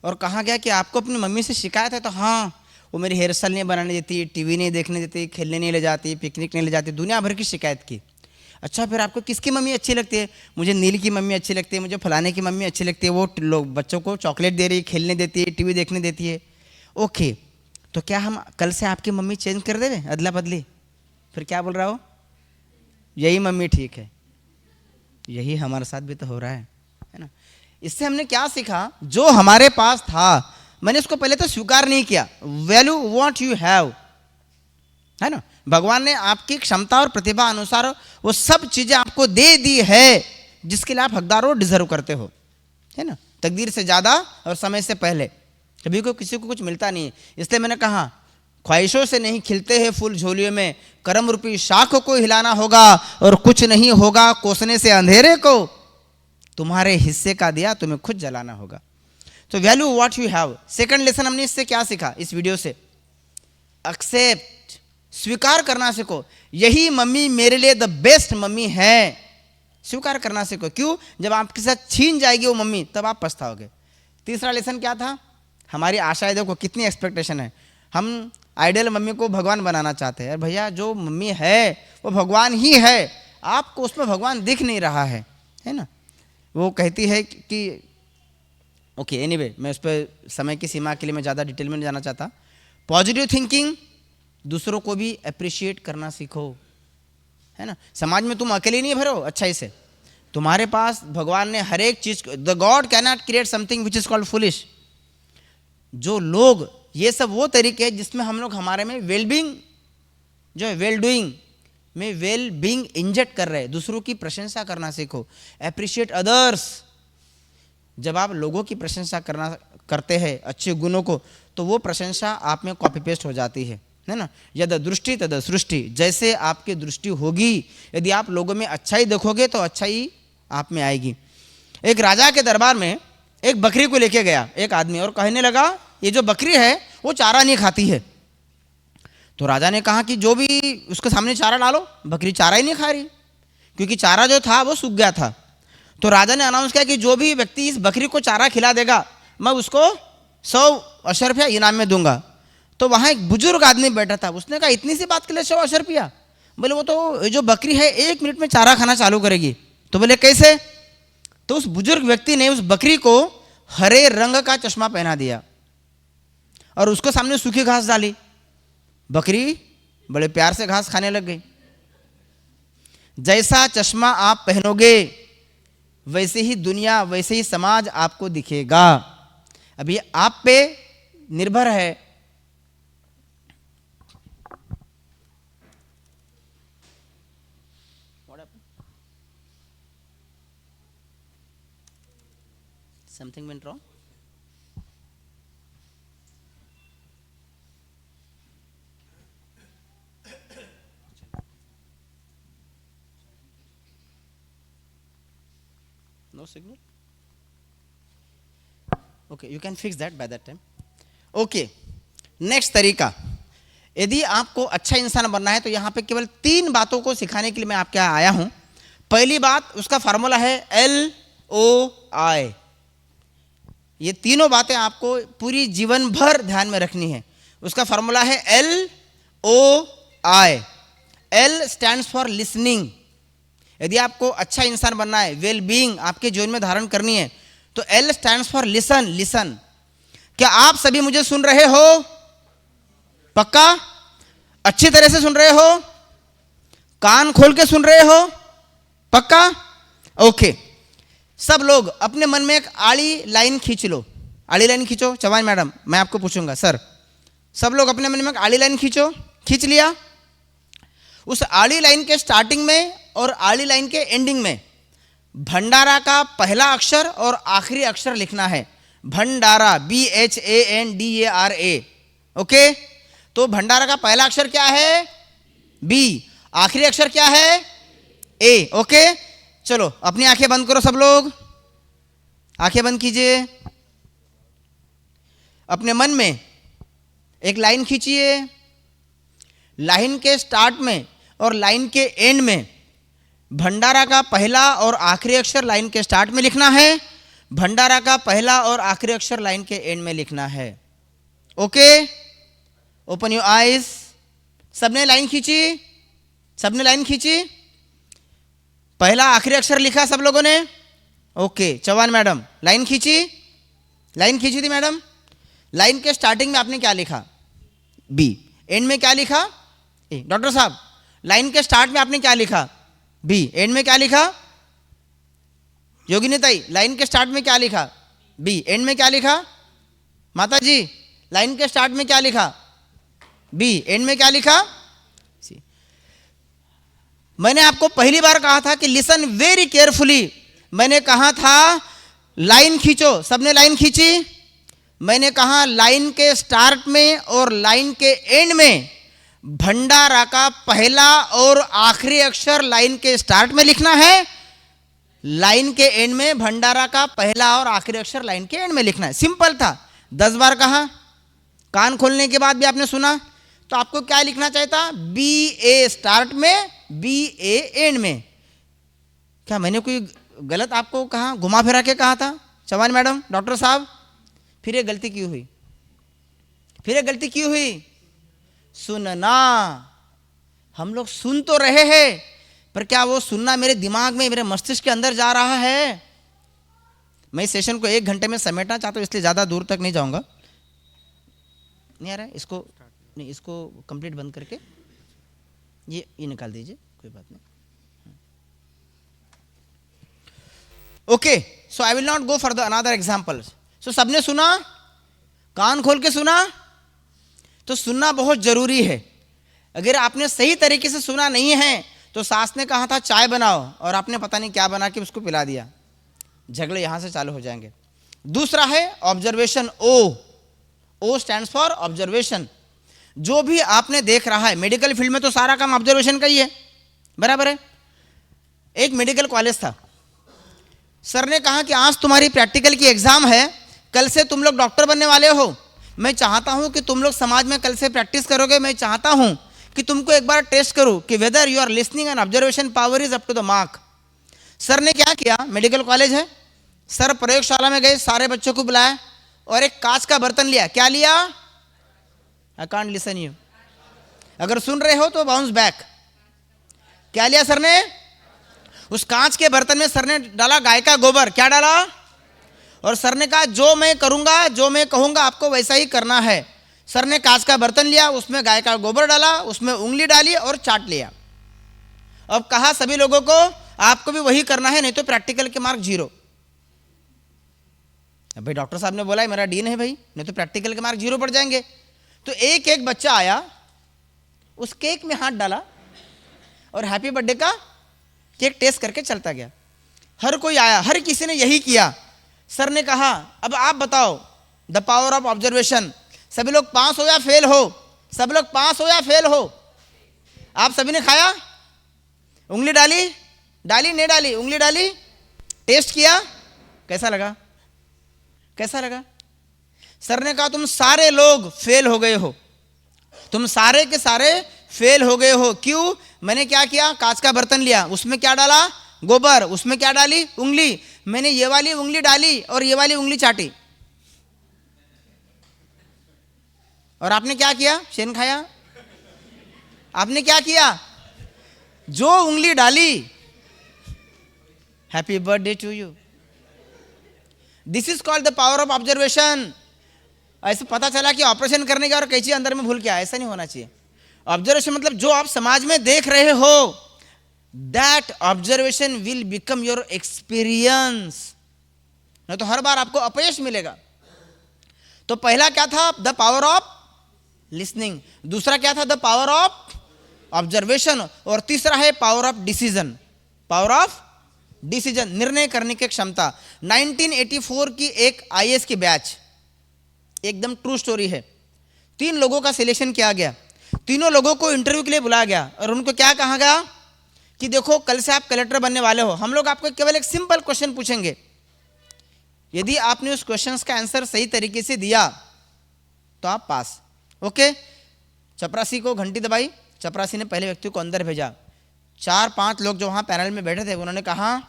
और कहा गया कि आपको अपनी मम्मी से शिकायत है, तो हाँ वो मेरी हेयर स्टाइल नहीं बनाने देती, टीवी नहीं देखने देती, खेलने नहीं ले जाती, पिकनिक नहीं ले जाती, दुनिया भर की शिकायत की। अच्छा फिर आपको किसकी मम्मी अच्छी लगती है? मुझे नील की मम्मी अच्छी लगती है, मुझे फलाने की मम्मी अच्छी लगती है, वो लोग बच्चों को चॉकलेट दे रही है, खेलने देती है, टीवी देखने देती है। ओके, तो क्या हम कल से आपकी मम्मी चेंज कर देवे, अदला बदली? फिर क्या बोल रहा हो? यही मम्मी ठीक है। यही हमारे साथ भी तो हो रहा है ना। इससे हमने क्या सीखा? जो हमारे पास था मैंने उसको पहले तो स्वीकार नहीं किया। वैल्यू व्हाट यू हैव, है ना। भगवान ने आपकी क्षमता और प्रतिभा अनुसार वो सब चीजें आपको दे दी है जिसके लिए आप हकदार हो, डिजर्व करते हो, है ना। तकदीर से ज्यादा और समय से पहले। कभी को किसी को कुछ मिलता नहीं है, इसलिए मैंने कहा ख्वाहिशों से नहीं खिलते हैं फूल झोलियों में, कर्म रूपी शाख को हिलाना होगा और कुछ नहीं होगा कोसने से अंधेरे को, तुम्हारे हिस्से का दिया तुम्हें खुद जलाना होगा। तो value what you have. Second lesson हमने इससे क्या सीखा इस वीडियो से? एक्सेप्ट, स्वीकार करना सीखो। यही मम्मी मेरे लिए द बेस्ट मम्मी है, स्वीकार करना सीखो। क्यों? जब आपके साथ छीन जाएगी वो मम्मी तब आप पछताओगे। तीसरा लेसन क्या था? हमारी आशाएं देखो कितनी एक्सपेक्टेशन है। हम आइडियल मम्मी को भगवान बनाना चाहते हैं। भैया जो मम्मी है वो भगवान ही है, आपको उसमें भगवान दिख नहीं रहा है ना। वो कहती है कि ओके एनीवे, मैं उस पर समय की सीमा के लिए मैं ज़्यादा डिटेल में नहीं जाना चाहता। पॉजिटिव थिंकिंग, दूसरों को भी अप्रिशिएट करना सीखो, है ना। समाज में तुम अकेले नहीं भरो अच्छाई से, तुम्हारे पास भगवान ने हर एक चीज़, the God can not create something which is called foolish. जो लोग, ये सब वो तरीके हैं जिसमें हम लोग हमारे में वेलबींग जो है, वेल डूइंग में वेल बीइंग इंजेक्ट कर रहे हैं। दूसरों की प्रशंसा करना सीखो, अप्रिशिएट अदर्स। जब आप लोगों की प्रशंसा करते हैं अच्छे गुणों को, तो वो प्रशंसा आप में कॉपी पेस्ट हो जाती है ना। यद दृष्टि तद सृष्टि, जैसे आपकी दृष्टि होगी, यदि आप लोगों में अच्छाई देखोगे तो अच्छाई आप में आएगी। एक राजा के दरबार में एक बकरी को लेके गया एक आदमी और कहने लगा ये जो बकरी है वो चारा नहीं खाती है। तो राजा ने कहा कि जो भी उसके सामने चारा डालो, बकरी चारा ही नहीं खा रही, क्योंकि चारा जो था वो सूख गया था। तो राजा ने अनाउंस किया कि जो भी व्यक्ति इस बकरी को चारा खिला देगा मैं उसको 100 अशरफिया इनाम में दूंगा। तो वहाँ एक बुजुर्ग आदमी बैठा था, उसने कहा इतनी सी बात के लिए 100 अशरफिया? बोले वो तो जो बकरी है 1 मिनट में चारा खाना चालू करेगी। तो बोले कैसे? तो उस बुजुर्ग व्यक्ति ने उस बकरी को हरे रंग का चश्मा पहना दिया और उसको सामने सूखी घास डाली। बकरी बड़े प्यार से घास खाने लग गई। जैसा चश्मा आप पहनोगे वैसे ही दुनिया, वैसे ही समाज आपको दिखेगा। अभी आप पे निर्भर है। Something went wrong? No signal? Okay, you can fix that by that time. Okay, next तरीका, यदि आपको अच्छा इंसान बनना है तो यहाँ पे केवल 3 बातों को सिखाने के लिए मैं आपके यहाँ आया हूँ। पहली बात, उसका फार्मूला है LOI। ये तीनों बातें आपको पूरी जीवन भर ध्यान में रखनी है। उसका फार्मूला है LOI। L stands for listening. यदि आपको अच्छा इंसान बनना है, वेल बीइंग आपके जीवन में धारण करनी है, तो L stands for listen. Listen, क्या आप सभी मुझे सुन रहे हो? पक्का? अच्छी तरह से सुन रहे हो? कान खोल के सुन रहे हो? पक्का? ओके। सब लोग अपने मन में एक आड़ी लाइन खींच लो। आड़ी लाइन खींचो। चौहान मैडम, मैं आपको पूछूंगा। सर, सब लोग अपने मन में एक आड़ी लाइन खींचो। खींच लिया? उस आड़ी लाइन के स्टार्टिंग में और आड़ी लाइन के एंडिंग में भंडारा का पहला अक्षर और आखिरी अक्षर लिखना है। भंडारा, BHANDARA। ओके, तो भंडारा का पहला अक्षर क्या है? B। आखिरी अक्षर क्या है? A। ओके, चलो अपनी आंखें बंद करो। सब लोग आंखें बंद कीजिए। अपने मन में एक लाइन खींचिए। लाइन के स्टार्ट में और लाइन के एंड में भंडारा का पहला और आखिरी अक्षर लाइन के स्टार्ट में लिखना है, भंडारा का पहला और आखिरी अक्षर लाइन के एंड में लिखना है। Okay, open your eyes. सबने लाइन खींची, सबने लाइन खींची, पहला आखिरी अक्षर लिखा सब लोगों ने? ओके, चौहान मैडम लाइन खींची, लाइन खींची थी मैडम। लाइन के स्टार्टिंग में आपने क्या लिखा? बी। एंड में क्या लिखा? ए। डॉक्टर साहब लाइन के स्टार्ट में आपने क्या लिखा? बी। एंड में क्या लिखा? योगिनी ताई लाइन के स्टार्ट में क्या लिखा? बी। एंड में क्या लिखा? माता जी लाइन के स्टार्ट में क्या लिखा? बी। एंड में क्या लिखा? सी। मैंने आपको पहली बार कहा था कि लिसन वेरी केयरफुली। मैंने कहा था लाइन खींचो, सबने लाइन खींची। मैंने कहा लाइन के स्टार्ट में और लाइन के एंड में भंडारा का पहला और आखिरी अक्षर लाइन के स्टार्ट में लिखना है, लाइन के एंड में भंडारा का पहला और आखिरी अक्षर लाइन के एंड में लिखना है। सिंपल था। 10 बार कहा, कान खोलने के बाद भी आपने सुना, तो आपको क्या लिखना चाहिए था? बी ए स्टार्ट में, बी ए एंड में। क्या मैंने कोई गलत आपको कहा, घुमा फिरा के कहा था? चौहान मैडम, डॉक्टर साहब, फिर ये गलती क्यों हुई? फिर ये गलती क्यों हुई? सुनना। हम लोग सुन तो रहे हैं, पर क्या वो सुनना मेरे दिमाग में, मेरे मस्तिष्क के अंदर जा रहा है? मैं इस सेशन को 1 घंटे में समेटना चाहता हूँ, इसलिए ज़्यादा दूर तक नहीं जाऊँगा। नहीं आ रहा है? इसको नहीं, इसको कंप्लीट बंद करके ये निकाल दीजिए, कोई बात नहीं। Okay, so I will not go for the another example. So सबने सुना, कान खोल के सुना? तो सुनना बहुत जरूरी है। अगर आपने सही तरीके से सुना नहीं है तो सास ने कहा था चाय बनाओ और आपने पता नहीं क्या बना के उसको पिला दिया, झगड़े यहां से चालू हो जाएंगे। दूसरा है observation. O stands for observation. जो भी आपने देख रहा है, मेडिकल फील्ड में तो सारा काम ऑब्जर्वेशन का ही है, बराबर है। एक मेडिकल कॉलेज था, सर ने कहा कि आज तुम्हारी प्रैक्टिकल की एग्जाम है, कल से तुम लोग डॉक्टर बनने वाले हो। मैं चाहता हूं कि तुम लोग समाज में कल से प्रैक्टिस करोगे। मैं चाहता हूं कि तुमको एक बार टेस्ट करूं कि whether you are listening and observation power is up to the mark. Sir ने क्या किया, मेडिकल कॉलेज है, सर प्रयोगशाला में गए, सारे बच्चों को बुलाया और एक कांच का बर्तन लिया। क्या लिया? आई कांट लिसन यू, अगर सुन रहे हो तो बाउंस बैक। क्या लिया सर ने? उस कांच के बर्तन में सर ने डाला गाय का गोबर। क्या डाला? और सर ने कहा जो मैं करूंगा, जो मैं कहूंगा आपको वैसा ही करना है। सर ने कांच का बर्तन लिया, उसमें गाय का गोबर डाला, उसमें उंगली डाली और चाट लिया। अब कहा सभी लोगों को आपको भी वही करना है, नहीं तो प्रैक्टिकल के मार्क 0। अब भाई डॉक्टर साहब ने बोला है मेरा डीन है भाई, नहीं तो प्रैक्टिकल के मार्क 0 पड़ जाएंगे। तो एक एक बच्चा आया, उस केक में हाथ डाला और हैप्पी बर्थडे का केक टेस्ट करके चलता गया। हर कोई आया, हर किसी ने यही किया। सर ने कहा अब आप बताओ द पावर ऑफ ऑब्जर्वेशन, सभी लोग पास हो या फेल हो? सब लोग पास हो या फेल हो? आप सभी ने खाया, उंगली डाली, डाली नहीं डाली, उंगली डाली, टेस्ट किया, कैसा लगा? कैसा लगा? सर ने कहा तुम सारे लोग फेल हो गए हो, तुम सारे के सारे फेल हो गए हो। क्यों? मैंने क्या किया? कांच का बर्तन लिया, उसमें क्या डाला? गोबर, उसमें क्या डाली? उंगली। मैंने ये वाली उंगली डाली और ये वाली उंगली चाटी, और आपने क्या किया? शेन खाया। आपने क्या किया? जो उंगली डाली, happy birthday to you. This is called the power of observation. ऐसे पता चला कि ऑपरेशन करने का और कैंची अंदर में भूल गया, ऐसा नहीं होना चाहिए। ऑब्जर्वेशन मतलब जो आप समाज में देख रहे हो, that observation will become your experience, नहीं तो हर बार आपको अपयश मिलेगा। तो पहला क्या था? The power of listening. दूसरा क्या था? The power of observation. और तीसरा है power of decision. Power of decision, निर्णय करने की क्षमता। 1984 की एक आईएएस की बैच, एकदम ट्रू स्टोरी है। 3 लोगों का सिलेक्शन किया गया, तीनों लोगों को इंटरव्यू के लिए बुलाया गया और उनको क्या कहा गया कि देखो कल से आप कलेक्टर बनने वाले हो, हम लोग आपको केवल एक सिंपल क्वेश्चन पूछेंगे, यदि आपने उस क्वेश्चन का आंसर सही तरीके से दिया तो आप पास। ओके, चपरासी को घंटी दबाई, चपरासी ने पहले व्यक्ति को अंदर भेजा। 4-5 लोग जो वहाँ पैनल में बैठे थे उन्होंने कहा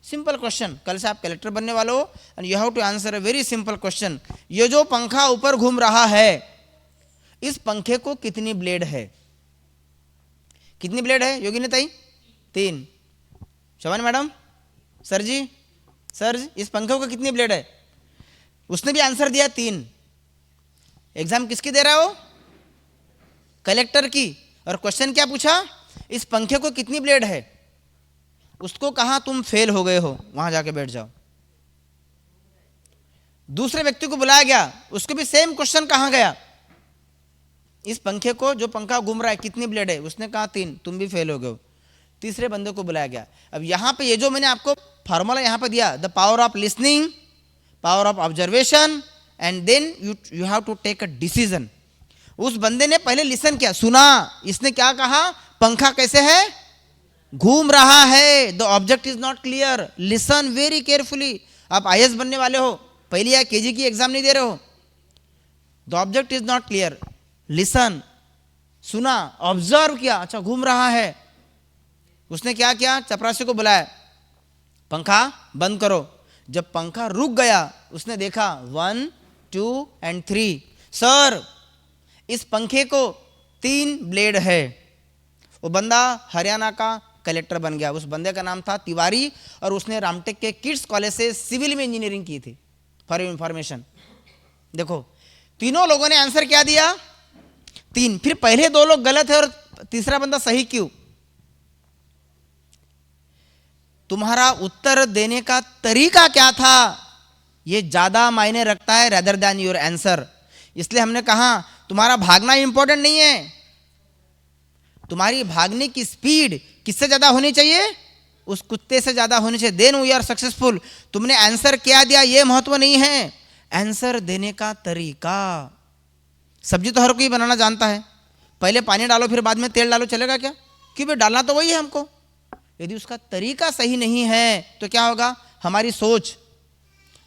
सिंपल क्वेश्चन, कल से आप कलेक्टर बनने वाले हो and you have to answer a very simple question. ये जो पंखा ऊपर घूम रहा है इस पंखे को कितनी ब्लेड है? कितनी ब्लेड है योगिनी ताई? 3। शबानी मैडम, सर जी, इस पंखे को कितनी ब्लेड है? उसने भी आंसर दिया 3। एग्जाम किसकी दे रहा हो? कलेक्टर की। और क्वेश्चन क्या पूछा? इस पंखे को कितनी ब्लेड है? उसको कहा तुम फेल हो गए हो, वहां जाके बैठ जाओ। दूसरे व्यक्ति को बुलाया गया, उसको भी सेम क्वेश्चन कहा गया, इस पंखे को, जो पंखा घूम रहा है, कितनी ब्लेड है? उसने कहा 3, तुम भी फेल हो गए हो। तीसरे बंदे को बुलाया गया। अब यहां पे ये जो मैंने आपको फार्मूला यहां पे दिया, the power of listening, power of observation and then you have to take a decision. उस बंदे ने पहले लिसन किया, सुना, इसने क्या कहा? पंखा कैसे है? घूम रहा है। The object is not clear, listen very carefully. आप आईएएस बनने वाले हो, पहली या केजी की एग्जाम नहीं दे रहे हो। The object is not clear, listen, सुना, ऑब्जर्व किया, अच्छा घूम रहा है। उसने क्या किया? चपरासी को बुलाया, पंखा बंद करो। जब पंखा रुक गया, उसने देखा 1, 2 and 3। सर, इस पंखे को 3 ब्लेड है। वो बंदा हरियाणा का कलेक्टर बन गया। उस बंदे का नाम था तिवारी और उसने रामटेक के किड्स कॉलेज से सिविल में इंजीनियरिंग की थी। फॉर इंफॉर्मेशन, देखो तीनों लोगों ने आंसर क्या दिया? 3। फिर पहले 2 लोग गलत है और तीसरा बंदा सही क्यों? तुम्हारा उत्तर देने का तरीका क्या था, यह ज्यादा मायने रखता है रेदर देन योर आंसर। इसलिए हमने कहा तुम्हारा भागना इंपॉर्टेंट नहीं है, तुम्हारी भागने की स्पीड किससे ज्यादा होनी चाहिए? उस कुत्ते से ज्यादा होनी चाहिए। Then we are successful. तुमने आंसर क्या दिया यह महत्व नहीं है, आंसर देने का तरीका। सब्जी तो हर कोई बनाना जानता है, पहले पानी डालो फिर बाद में तेल डालो, चलेगा क्या? क्यों भाई, डालना तो वही है हमको। यदि उसका तरीका सही नहीं है तो क्या होगा? हमारी सोच,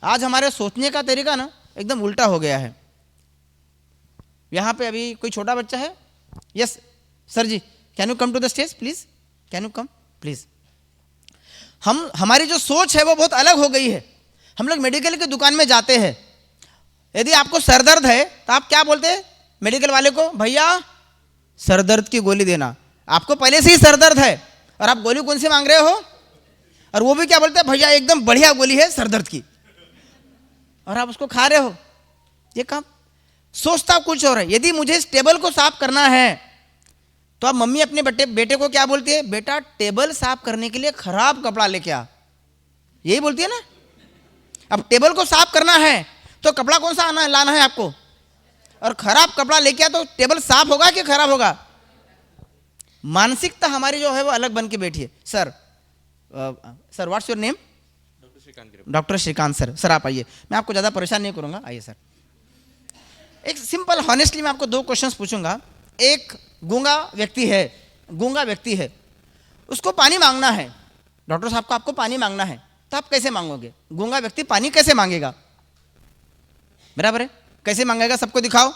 आज हमारे सोचने का तरीका ना एकदम उल्टा हो गया है। यहां पे अभी कोई छोटा बच्चा है? Yes sir ji, can you come to the stage please, can you come please. हमारी जो सोच है वो बहुत अलग हो गई है। हम लोग मेडिकल की दुकान में जाते हैं, यदि आपको सर दर्द है तो आप क्या बोलते हैं मेडिकल वाले को? भैया सर दर्द की गोली देना। आपको पहले से ही सर दर्द है और आप गोली कौन सी मांग रहे हो? और वो भी क्या बोलते हैं? भैया एकदम बढ़िया गोली है सर दर्द की, और आप उसको खा रहे हो। ये काम सोचता कुछ और है। यदि मुझे इस टेबल को साफ करना है तो अब मम्मी अपने बेटे को क्या बोलती है? बेटा टेबल साफ करने के लिए खराब कपड़ा लेके आ, यही बोलती है ना। अब टेबल को साफ करना है तो कपड़ा कौन सा लाना है आपको, और खराब कपड़ा लेके आ तो टेबल साफ होगा कि खराब होगा? मानसिकता हमारी जो है वो अलग बन के बैठी है। Sir what's your name? Doctor Srikanth sir. Sir आप आइए, मैं आपको ज़्यादा परेशान नहीं करूंगा, आइए सर। एक सिंपल हॉनेस्टली मैं आपको 2 क्वेश्चंस पूछूंगा। एक गूंगा व्यक्ति है, उसको पानी मांगना है, डॉक्टर साहब को आपको पानी मांगना है, तो आप कैसे मांगोगे? गूंगा व्यक्ति पानी कैसे मांगेगा? बराबर है, कैसे मांगेगा? सबको दिखाओ,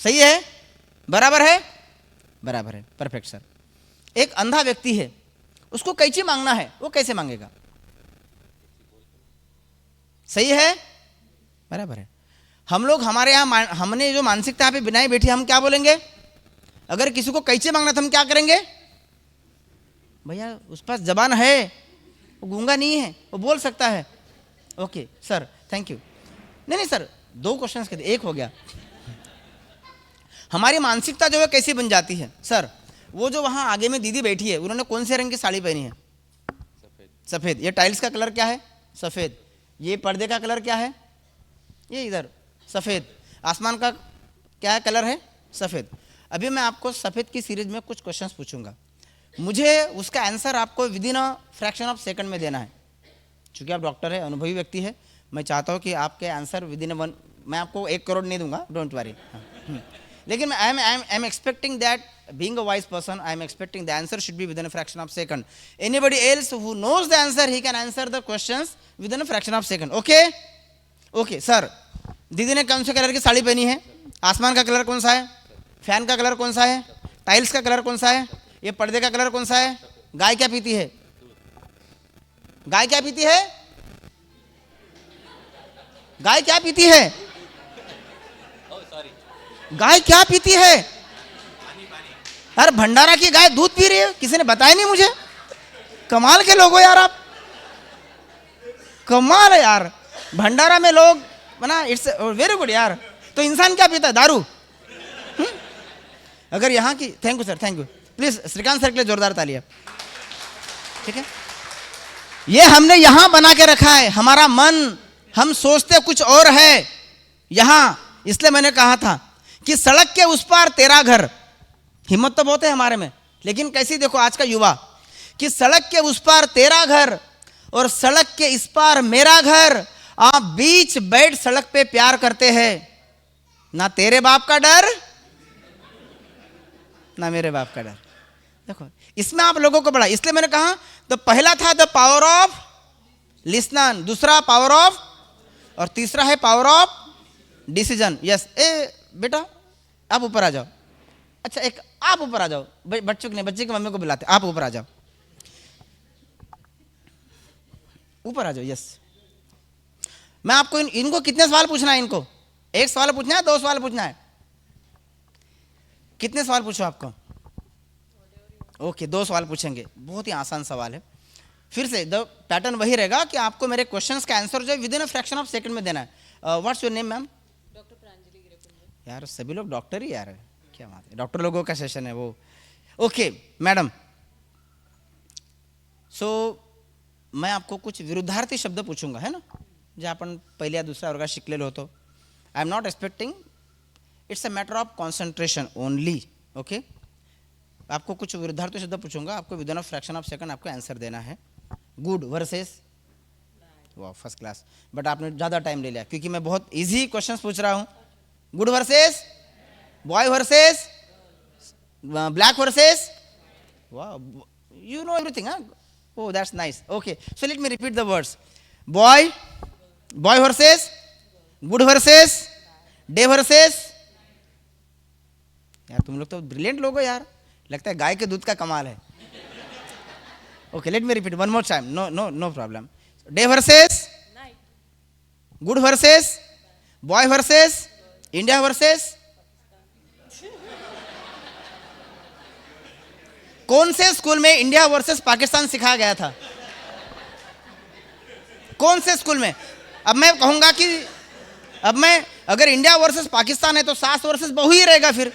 सही है, बराबर है, बराबर है, परफेक्ट सर। एक अंधा व्यक्ति है, उसको कैंची मांगना है, वो कैसे मांगेगा? सही है, बराबर है। हम लोग हमारे यहाँ हमने जो मानसिकता पे बनाई बैठी, हम क्या बोलेंगे? अगर किसी को कैंची मांगना तो हम क्या करेंगे? भैया उस पास जबान है, वो गूंगा नहीं है, वो बोल सकता है। Okay sir, thank you. नहीं सर, 2 क्वेश्चंस के 1 हो गया। हमारी मानसिकता जो है कैसी बन जाती है? सर वो जो वहाँ आगे में दीदी बैठी है, उन्होंने कौन से रंग की साड़ी पहनी है? सफ़ेद। ये टाइल्स का कलर क्या है? सफ़ेद। ये पर्दे का कलर क्या है? ये इधर सफ़ेद। आसमान का क्या कलर है? सफ़ेद। अभी मैं आपको सफ़ेद की सीरीज में कुछ क्वेश्चंस पूछूंगा, मुझे उसका आंसर आपको within a fraction of second में देना है। चूँकि आप डॉक्टर है, अनुभवी व्यक्ति है, मैं चाहता हूँ कि आपके आंसर विद इन 1, मैं आपको 1 करोड़ नहीं दूंगा, डोंट वरी। लेकिन I am expecting that being a wise person, I am expecting the answer should be within a fraction of second. Anybody else who knows the answer, he can answer the questions within a fraction of second. Okay? Okay, sir. दीदी ने कौन से colour की साड़ी पहनी है? आसमान का colour कौन सा है? फैन का कलर कौन सा है? टाइल्स का कलर कौन सा है? ये पर्दे का कलर कौन सा है? गाय क्या पीती है? गाय क्या पीती है? गाय क्या पीती है? गाय क्या पीती है? यार भंडारा की गाय दूध पी रही है, किसी ने बताया नहीं मुझे। कमाल के लोग हो यार आप, कमाल है यार। भंडारा में लोग बना, इट्स वेरी गुड यार। तो इंसान क्या पीता है? दारू। अगर यहाँ की, thank you sir, thank you. Please Srikanth sir के लिए जोरदार तालियां। ठीक है, ये हमने यहां बना के रखा है। हमारा मन, हम सोचते कुछ और है यहां। इसलिए मैंने कहा था कि सड़क के उस पार तेरा घर। हिम्मत तो बहुत है हमारे में, लेकिन कैसी देखो आज का युवा, कि सड़क के उस पार तेरा घर और सड़क के इस पार मेरा घर। आप बीच बैठ सड़क पे प्यार करते हैं, ना तेरे बाप का डर ना मेरे बाप का डर। देखो इसमें आप लोगों को बड़ा, इसलिए मैंने कहा तो पहला था द पावर ऑफ लिसनर, दूसरा पावर ऑफ, और तीसरा है पावर ऑफ डिसीजन। यस, ए बेटा आप ऊपर आ जाओ। अच्छा एक आप ऊपर आ जाओ, बच्चों की नहीं, बच्चे की मम्मी को बुलाते, आप ऊपर आ जाओ, ऊपर आ जाओ। यस, मैं आपको इनको कितने सवाल पूछना है? इनको एक सवाल पूछना है, दो सवाल पूछना है? कितने सवाल पूछो आपको? ओके, दो सवाल पूछेंगे। बहुत ही आसान सवाल है। फिर से द पैटर्न वही रहेगा कि आपको मेरे क्वेश्चंस का आंसर जो है within a fraction of second में देना है। What's your name ma'am? Doctor Pranjali Girekunde. यार सभी लोग डॉक्टर ही यार, क्या बात है, डॉक्टर लोगों का सेशन है वो। ओके मैडम, सो मैं आपको कुछ विरुद्धार्थी शब्द पूछूंगा, है ना, जे आपण पहिल्या दुसऱ्या वर्गात शिकलेलो होतो. I am not expecting, it's a matter of concentration only. Okay, आपको कुछ विरुद्धार्थी शब्द पूछूंगा, आपको within a fraction of second आपको आंसर देना है. गुड वर्सेस, वाह फर्स्ट क्लास, बट आपने ज़्यादा टाइम ले लिया क्योंकि मैं बहुत इजी क्वेश्चंस पूछ रहा हूँ. Good versus, boy versus, black versus, वाह you know everything, huh? Oh, that's nice. Okay, so let me repeat the words. Boy horses, good horses, day horses. यार तुम लोग तो ब्रिलियंट लोग हो यार, लगता है गाय के दूध का कमाल है. Okay, let me repeat one more time. No problem. Day horses, good horses, boy horses, India horses. कौन से स्कूल में इंडिया वर्सेस पाकिस्तान सिखाया गया था? कौन से स्कूल में? अब मैं कहूंगा कि अब मैं अगर इंडिया वर्सेस पाकिस्तान है तो सास वर्सेस बहू ही रहेगा. फिर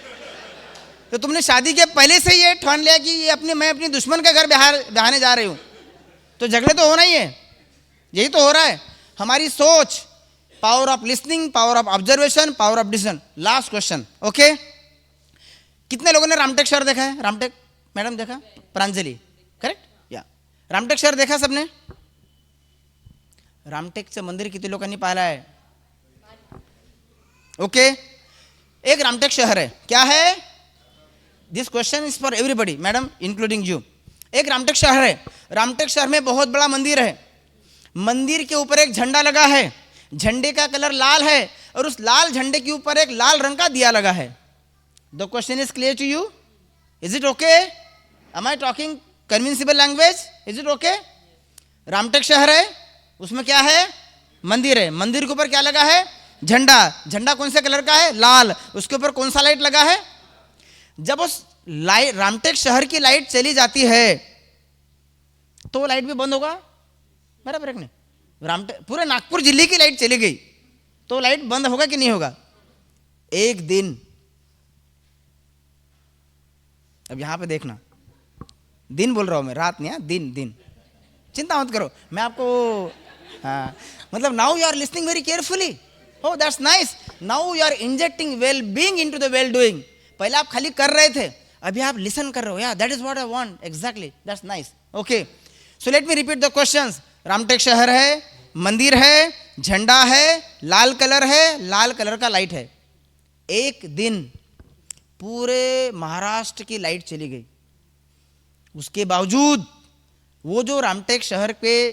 तो तुमने शादी के पहले से ये ठान लिया कि ये मैं अपनी दुश्मन के घर बहाने जा रही हूं, तो झगड़े तो होना ही है. यही तो हो रहा है. हमारी सोच, power of listening, power of observation, power of decision. Last question. Okay, कितने लोगों ने रामटेक शहर देखा है? रामटेक मैडम देखा? प्रांजलि करेक्ट या? रामटेक शहर देखा सबने? रामटेकचं मंदिर किती लोकांनी पाहिलं आहे? ओके, एक रामटेक शहर है. क्या है? This question is for everybody madam including you. एक रामटेक शहर है. रामटेक शहर में बहुत बड़ा मंदिर है. मंदिर के ऊपर एक झंडा लगा है. झंडे का कलर लाल है और उस लाल झंडे के ऊपर एक लाल रंग का दिया लगा है. The question is clear to you? Is it okay? Am I talking convincible language? Is it okay? Ramtek शहर है, उसमें क्या है? मंदिर है. मंदिर के ऊपर क्या लगा है? झंडा. झंडा कौन से कलर का है? लाल. उसके ऊपर कौन सा लाइट लगा है? जब उस लाइट, रामटेक शहर की लाइट चली जाती है तो लाइट भी बंद होगा, बराबर है नहीं? रामटेक, पूरे नागपुर जिले की लाइट चली गई तो लाइट बंद होगा कि नहीं होगा? एक दिन, अब यहां पे देखना, दिन बोल रहा हूं मैं, रात नहीं है, दिन दिन. चिंता मत करो, मैं आपको हाँ, मतलब now you are listening very carefully. हो that's nice. Now you are injecting well being into the well doing. पहले आप खाली कर रहे थे, अभी आप लिसन कर रहे हो. या that is what I want exactly. That's nice. Okay, so let me repeat the questions. Ramtek शहर है, मंदिर है, झंडा है, लाल कलर है, लाल कलर का लाइट है. एक दिन पूरे महाराष्ट्र की लाइट चली गई. उसके बावजूद वो जो रामटेक शहर के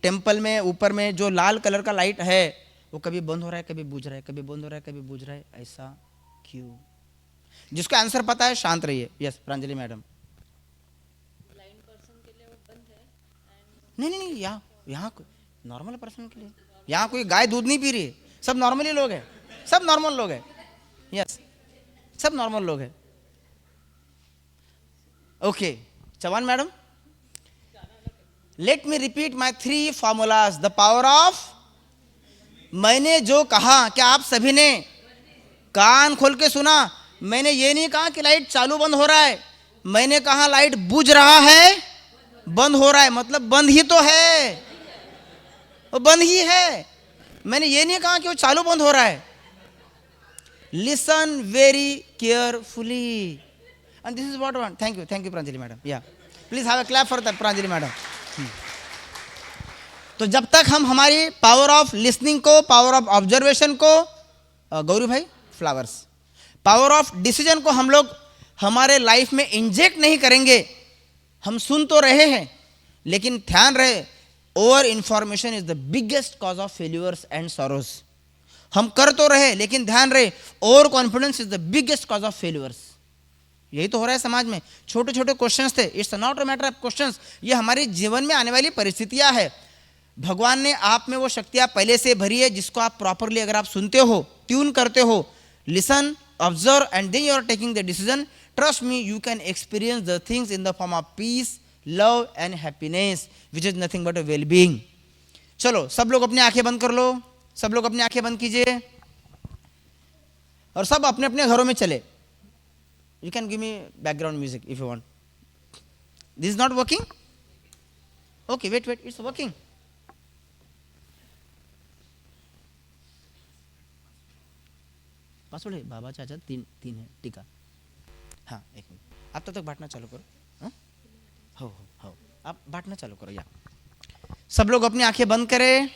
टेंपल में ऊपर में जो लाल कलर का लाइट है वो कभी बंद हो रहा है, कभी बुझ रहा है, कभी बंद हो रहा है, कभी बुझ रहा है. ऐसा क्यों? जिसका आंसर पता है शांत रहिए. Yes Pranjali madam. Blind person के लिए वो बंद है. नहीं, यहाँ नॉर्मल पर्सन के लिए. यहाँ कोई गाय दूध नहीं पी रही है, सब नॉर्मली लोग हैं, सब नॉर्मल लोग हैं. यस, सब नॉर्मल लोग हैं। Okay, Chauhan madam, let me repeat my 3 formulas. The power of, मैंने जो कहा, क्या आप सभी ने कान खोल के सुना? मैंने ये नहीं कहा कि लाइट चालू बंद हो रहा है, मैंने कहा लाइट बुझ रहा है, बंद हो रहा है, मतलब बंद ही तो है, वो बंद ही है। मैंने ये नहीं कहा कि वो चालू बंद हो रहा है। Listen very carefully and this is what I want. Thank you Pranjali madam. Yeah please have a clap for that Pranjali madam. तो जब तक हम हमारी पावर ऑफ लिसनिंग को, पावर ऑफ ऑब्जर्वेशन को, गौरी भाई फ्लावर्स, पावर ऑफ डिसीजन को हम लोग हमारे लाइफ में इंजेक्ट नहीं करेंगे, हम सुन तो रहे हैं लेकिन ध्यान रहे, over information is the biggest cause of failures and sorrows. हम कर तो रहे लेकिन ध्यान रहे, over confidence is the biggest cause of failures. यही तो हो रहा है समाज में। छोटे छोटे क्वेश्चंस थे, it's not a matter of questions, ये हमारे जीवन में आने वाली परिस्थितियां है। भगवान ने आप में वो शक्तियां पहले से भरी है जिसको आप प्रॉपरली अगर आप सुनते हो, ट्यून करते हो, listen, observe and then you are taking the decision, trust me you can experience the things in the form of peace, love and happiness which is nothing but a well being. चलो सब लोग अपनी आंखें बंद कर लो, सब लोग अपनी आंखें बंद कीजिए और सब अपने अपने घरों में चले। You can give me background music if you want. This is not working? Okay, wait, it's working. Password है बाबा चाचा, तीन है टीका। हाँ, एक मिनट, आप तब तक बांटना चालू करो। हाँ, हो आप बांटना चालू करो। या सब लोग अपनी आंखें बंद करें,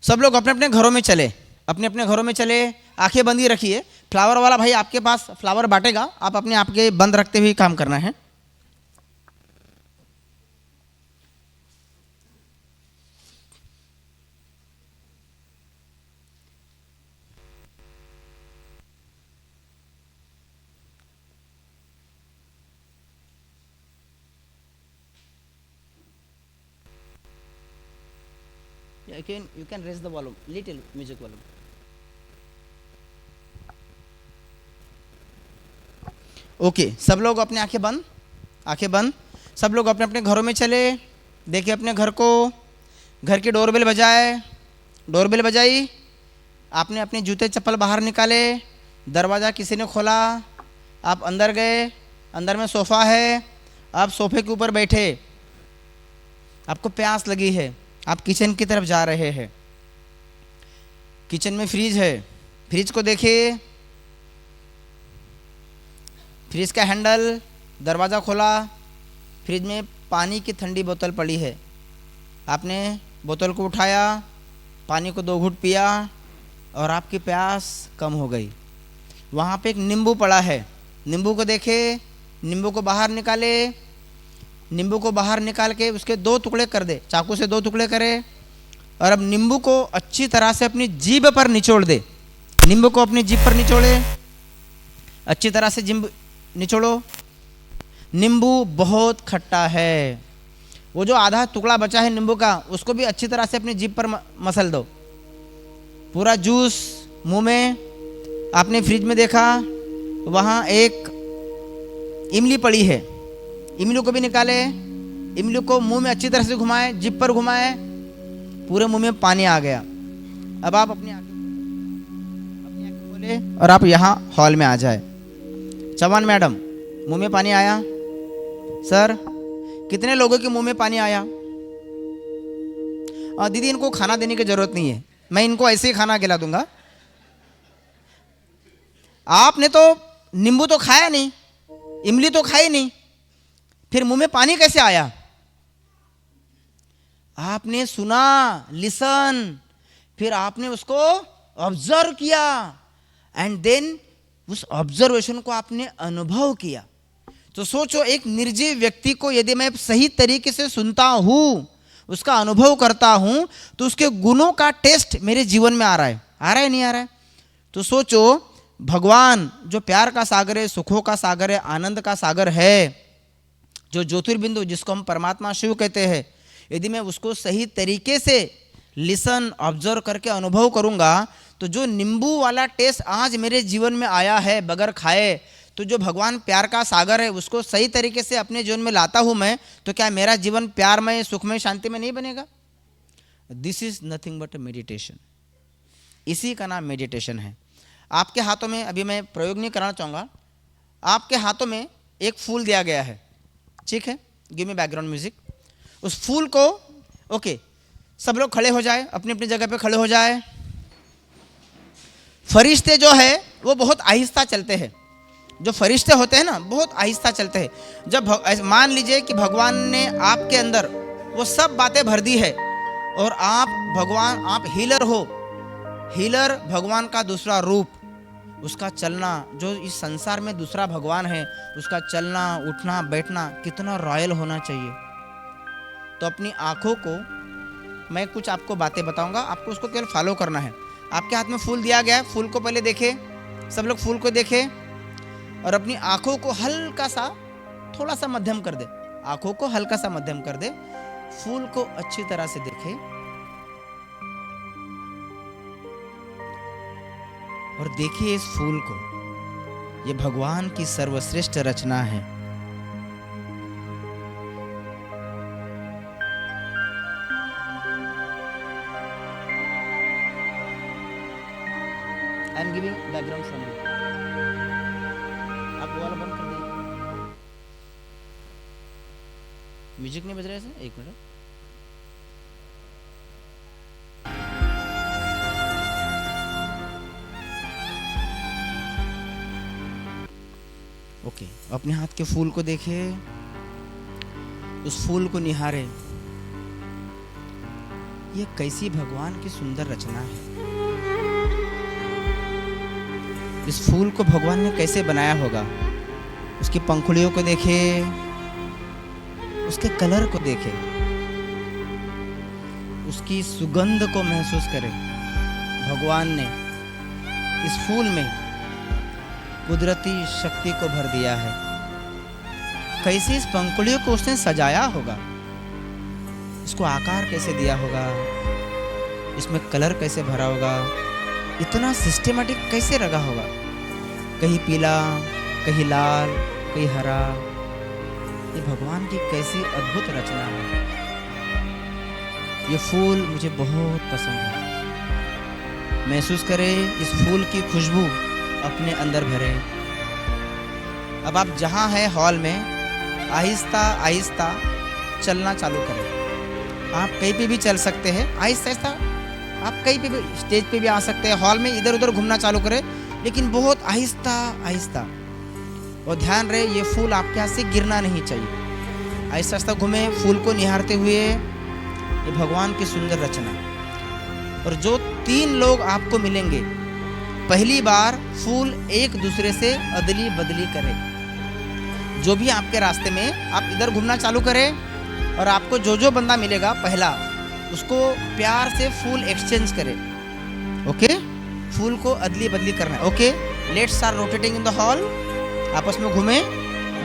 सब लोग अपने अपने घरों में चले, अपने अपने घरों में चले, आंखें बंद ही रखिए। फ्लावर वाला भाई आपके पास फ्लावर बांटेगा, आप अपने आंखें बंद रखते हुए काम करना है। You can raise the volume, little music volume. Okay, सब लोग अपने आंखें बंद, सब लोग अपने अपने घरों में चले। देखिए अपने घर को, घर की डोरबेल बजाई, आपने अपने जूते चप्पल बाहर निकाले, दरवाज़ा किसी ने खोला, आप अंदर गए, अंदर में सोफ़ा है, आप सोफे के ऊपर बैठे, आपको प्यास लगी है, आप किचन की तरफ जा रहे हैं। किचन में फ्रिज है, फ्रिज को देखिए, फ्रिज का हैंडल, दरवाज़ा खोला, फ्रिज में पानी की ठंडी बोतल पड़ी है, आपने बोतल को उठाया, पानी को 2 घूंट पिया और आपकी प्यास कम हो गई। वहाँ पे एक नींबू पड़ा है, नींबू को देखे, नींबू को बाहर निकाले, नींबू को बाहर निकाल के उसके 2 टुकड़े कर दे, चाकू से 2 टुकड़े करे और अब नींबू को अच्छी तरह से अपनी जीभ पर निचोड़ दे। नींबू को अपनी जीभ पर निचोड़े, अच्छी तरह से जीभ निचोड़ो। नींबू बहुत खट्टा है, वो जो आधा टुकड़ा बचा है नींबू का, उसको भी अच्छी तरह से अपनी जीभ पर मसल दो। पूरा जूस मुंह में, आपने फ्रिज में देखा वहाँ एक इमली पड़ी है, इमली को भी निकाले, इमली को मुंह में अच्छी तरह से घुमाए, जिप पर घुमाए, पूरे मुंह में पानी आ गया। अब आप अपनी आंखें खोले और आप यहाँ हॉल में आ जाए। चौहान मैडम, मुंह में पानी आया? सर, कितने लोगों के मुंह में पानी आया? दीदी, इनको खाना देने की जरूरत नहीं है, मैं इनको ऐसे ही खाना खिला दूंगा। आपने तो नींबू तो खाया नहीं, इमली तो खाई नहीं, फिर मुंह में पानी कैसे आया? आपने सुना, लिसन, फिर आपने उसको ऑब्जर्व किया एंड देन उस ऑब्जर्वेशन को आपने अनुभव किया। तो सोचो, एक निर्जीव व्यक्ति को यदि मैं सही तरीके से सुनता हूं, उसका अनुभव करता हूं, तो उसके गुणों का टेस्ट मेरे जीवन में आ रहा है नहीं आ रहा है? तो सोचो, भगवान जो प्यार का सागर है, सुखों का सागर है, आनंद का सागर है, जो ज्योतिर्बिंदु जिसको हम परमात्मा शिव कहते हैं, यदि मैं उसको सही तरीके से लिसन, ऑब्जर्व करके अनुभव करूंगा, तो जो नींबू वाला टेस्ट आज मेरे जीवन में आया है बगैर खाए, तो जो भगवान प्यार का सागर है उसको सही तरीके से अपने जीवन में लाता हूँ मैं, तो क्या मेरा जीवन प्यारमय, सुखमय, शांति में नहीं बनेगा? This is nothing but meditation. इसी का नाम मेडिटेशन है। आपके हाथों में, अभी मैं प्रयोग नहीं कराना चाहूँगा, आपके हाथों में एक फूल दिया गया है, ठीक है? Give me background music. उस फूल को, ओके, सब लोग खड़े हो जाए, अपनी अपनी जगह पे खड़े हो जाए। फरिश्ते जो है वो बहुत आहिस्ता चलते हैं। जो फरिश्ते होते हैं ना, बहुत आहिस्ता चलते हैं। जब मान लीजिए कि भगवान ने आपके अंदर वो सब बातें भर दी है और आप भगवान, आप हीलर हो। हीलर भगवान का दूसरा रूप, उसका चलना, जो इस संसार में दूसरा भगवान है, उसका चलना, उठना, बैठना कितना रॉयल होना चाहिए। तो अपनी आँखों को, मैं कुछ आपको बातें बताऊंगा, आपको उसको केवल फॉलो करना है। आपके हाथ में फूल दिया गया है, फूल को पहले देखे, सब लोग फूल को देखे और अपनी आँखों को हल्का सा, थोड़ा सा मध्यम कर दे, आँखों को हल्का सा मध्यम कर दे, फूल को अच्छी तरह से देखे और देखिए इस फूल को, ये भगवान की सर्वश्रेष्ठ रचना है। I am giving background from you. आप वो वाला बंद कर दीजिए, म्यूजिक नहीं बज रहा है सर, एक मिनट। ओके, अपने हाथ के फूल को देखे, उस फूल को निहारे, ये कैसी भगवान की सुंदर रचना है। इस फूल को भगवान ने कैसे बनाया होगा। उसकी पंखुड़ियों को देखे, उसके कलर को देखे, उसकी सुगंध को महसूस करें। भगवान ने इस फूल में कुदरती शक्ति को भर दिया है। कैसे इस पंखुड़ियों को उसने सजाया होगा, इसको आकार कैसे दिया होगा, इसमें कलर कैसे भरा होगा, इतना सिस्टेमेटिक कैसे रखा होगा, कहीं पीला, कहीं लाल, कहीं हरा। ये भगवान की कैसी अद्भुत रचना है। ये फूल मुझे बहुत पसंद है। महसूस करें इस फूल की खुशबू, अपने अंदर भरे। अब आप जहाँ हैं हॉल में, आहिस्ता आहिस्ता चलना चालू करें। आप कहीं पे भी चल सकते हैं, आहिस्ता आहिस्ता आप कहीं पे भी, स्टेज पे भी आ सकते हैं, हॉल में इधर उधर घूमना चालू करें, लेकिन बहुत आहिस्ता आहिस्ता। और ध्यान रहे ये फूल आपके हाथ से गिरना नहीं चाहिए। आहिस्ता आहिस्ता घूमे, फूल को निहारते हुए। ये भगवान की सुंदर रचना। और जो 3 लोग आपको मिलेंगे, पहली बार फूल एक दूसरे से अदली बदली करें। जो भी आपके रास्ते में, आप इधर घूमना चालू करें और आपको जो जो बंदा मिलेगा पहला, उसको प्यार से फूल एक्सचेंज करें। ओके, फूल को अदली बदली करना है। Okay, let's start rotating in the hall. आपस में घूमे,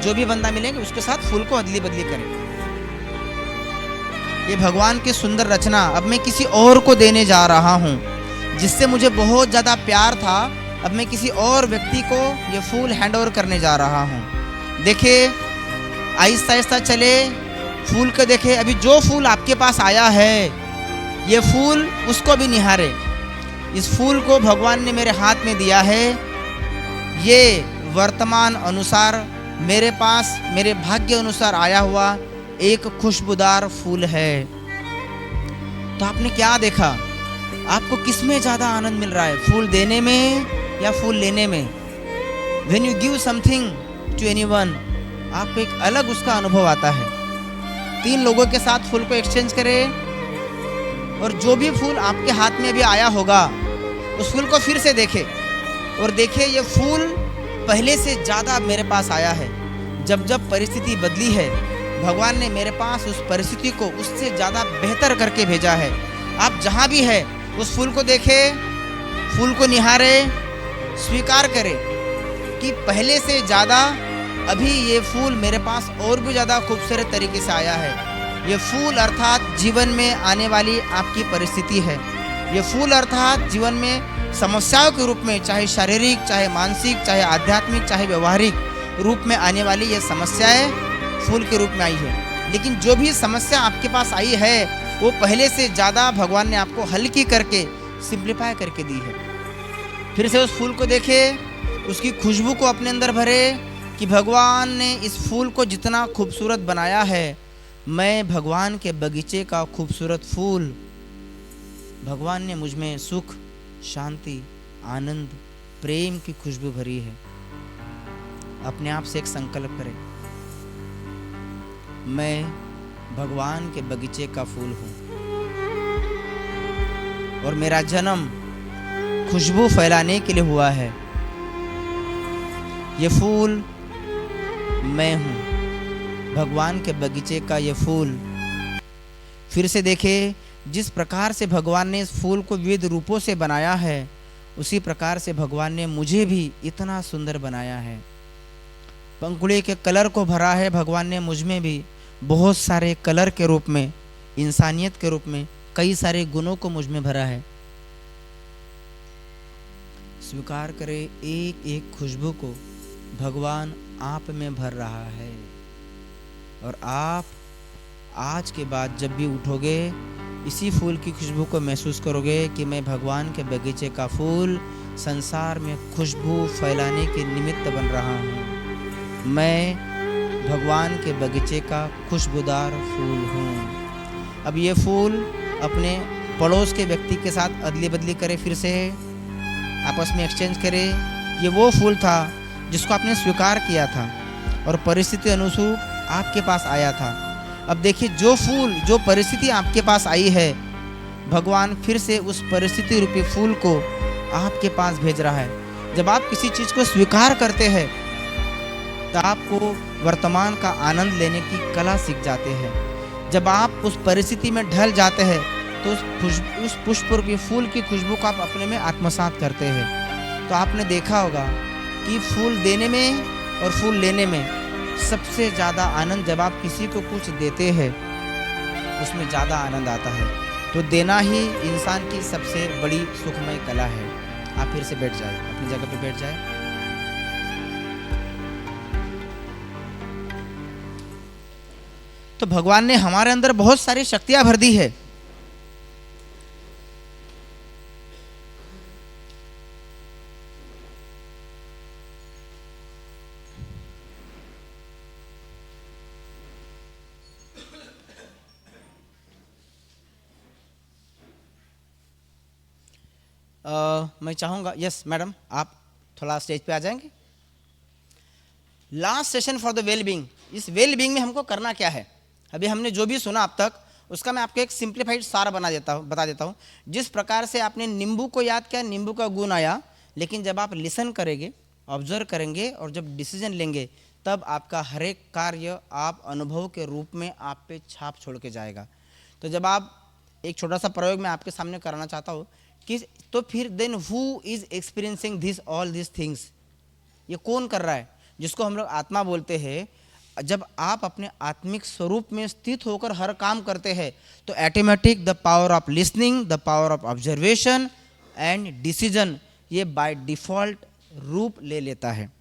जो भी बंदा मिलेंगे उसके साथ फूल को अदली बदली करें। ये भगवान की सुंदर रचना अब मैं किसी और को देने जा रहा हूँ। जिससे मुझे बहुत ज़्यादा प्यार था, अब मैं किसी और व्यक्ति को ये फूल हैंड ओवर करने जा रहा हूँ। देखिए, आहिस्ता आहिस्ता चले, फूल को देखे। अभी जो फूल आपके पास आया है, ये फूल उसको भी निहारे। इस फूल को भगवान ने मेरे हाथ में दिया है, ये वर्तमान अनुसार मेरे पास, मेरे भाग्य अनुसार आया हुआ एक खुशबूदार फूल है। तो आपने क्या देखा? आपको किस में ज़्यादा आनंद मिल रहा है, फूल देने में या फूल लेने में? When you give something to anyone, आपको एक अलग उसका अनुभव आता है। 3 लोगों के साथ फूल को एक्सचेंज करें और जो भी फूल आपके हाथ में भी आया होगा, उस फूल को फिर से देखें और देखिए ये फूल पहले से ज़्यादा मेरे पास आया है। जब जब परिस्थिति बदली है, भगवान ने मेरे पास उस परिस्थिति को उससे ज़्यादा बेहतर करके भेजा है। आप जहाँ भी है, उस फूल को देखें, फूल को निहारे, स्वीकार करें कि पहले से ज़्यादा अभी ये फूल मेरे पास और भी ज़्यादा खूबसूरत तरीके से आया है। ये फूल अर्थात जीवन में आने वाली आपकी परिस्थिति है। ये फूल अर्थात जीवन में समस्याओं के रूप में, चाहे शारीरिक, चाहे मानसिक, चाहे आध्यात्मिक, चाहे व्यवहारिक रूप में आने वाली ये समस्याएं फूल के रूप में आई है। लेकिन जो भी समस्या आपके पास आई है वो पहले से ज़्यादा भगवान ने आपको हल्की करके, सिंप्लीफाई करके दी है। फिर से उस फूल को देखे, उसकी खुशबू को अपने अंदर भरे कि भगवान ने इस फूल को जितना खूबसूरत बनाया है, मैं भगवान के बगीचे का खूबसूरत फूल, भगवान ने मुझ में सुख, शांति, आनंद, प्रेम की खुशबू भरी है। अपने आप से एक संकल्प करें, मैं भगवान के बगीचे का फूल हूँ और मेरा जन्म खुशबू फैलाने के लिए हुआ है। ये फूल मैं हूँ, भगवान के बगीचे का ये फूल। फिर से देखें, जिस प्रकार से भगवान ने इस फूल को विविध रूपों से बनाया है, उसी प्रकार से भगवान ने मुझे भी इतना सुंदर बनाया है। पंखुड़ी के कलर को भरा है भगवान ने मुझ में भी, बहुत सारे कलर के रूप में, इंसानियत के रूप में कई सारे गुणों को मुझ में भरा है। स्वीकार करें, एक एक खुशबू को भगवान आप में भर रहा है। और आप आज के बाद जब भी उठोगे, इसी फूल की खुशबू को महसूस करोगे कि मैं भगवान के बगीचे का फूल संसार में खुशबू फैलाने के निमित्त बन रहा हूँ। मैं भगवान के बगीचे का खुशबूदार फूल हूँ। अब ये फूल अपने पड़ोस के व्यक्ति के साथ अदली बदली करे, फिर से आपस में एक्सचेंज करे। ये वो फूल था जिसको आपने स्वीकार किया था और परिस्थिति अनुसार आपके पास आया था। अब देखिए, जो फूल, जो परिस्थिति आपके पास आई है, भगवान फिर से उस परिस्थिति रूपी फूल को आपके पास भेज रहा है। जब आप किसी चीज़ को स्वीकार करते हैं तो आपको वर्तमान का आनंद लेने की कला सीख जाते हैं। जब आप उस परिस्थिति में ढल जाते हैं तो उस पुष्प रूपी फूल की खुशबू को आप अपने में आत्मसात करते हैं। तो आपने देखा होगा कि फूल देने में और फूल लेने में सबसे ज़्यादा आनंद जब आप किसी को कुछ देते हैं, उसमें ज़्यादा आनंद आता है। तो देना ही इंसान की सबसे बड़ी सुखमय कला है। आप फिर से बैठ जाए, अपनी जगह पे बैठ जाए। तो भगवान ने हमारे अंदर बहुत सारी शक्तियां भर दी है। मैं चाहूंगा, यस मैडम, आप थोड़ा स्टेज पे आ जाएंगे। Last session for the well being. इस वेल बीइंग में हमको करना क्या है? अभी हमने जो भी सुना अब तक, उसका मैं आपको एक सिंप्लीफाइड सार बता देता हूँ। जिस प्रकार से आपने नींबू को याद किया, नींबू का गुण आया, लेकिन जब आप लिसन करेंगे, ऑब्जर्व करेंगे और जब डिसीजन लेंगे, तब आपका हर एक कार्य आप अनुभव के रूप में आप पे छाप छोड़ के जाएगा। तो जब आप, एक छोटा सा प्रयोग मैं आपके सामने कराना चाहता हूँ कि तो फिर then who is experiencing this all this things, ये कौन कर रहा है? जिसको हम लोग आत्मा बोलते हैं। जब आप अपने आत्मिक स्वरूप में स्थित होकर हर काम करते हैं तो automatic the power of listening, the power of observation and decision, ये बाय डिफॉल्ट रूप ले लेता है।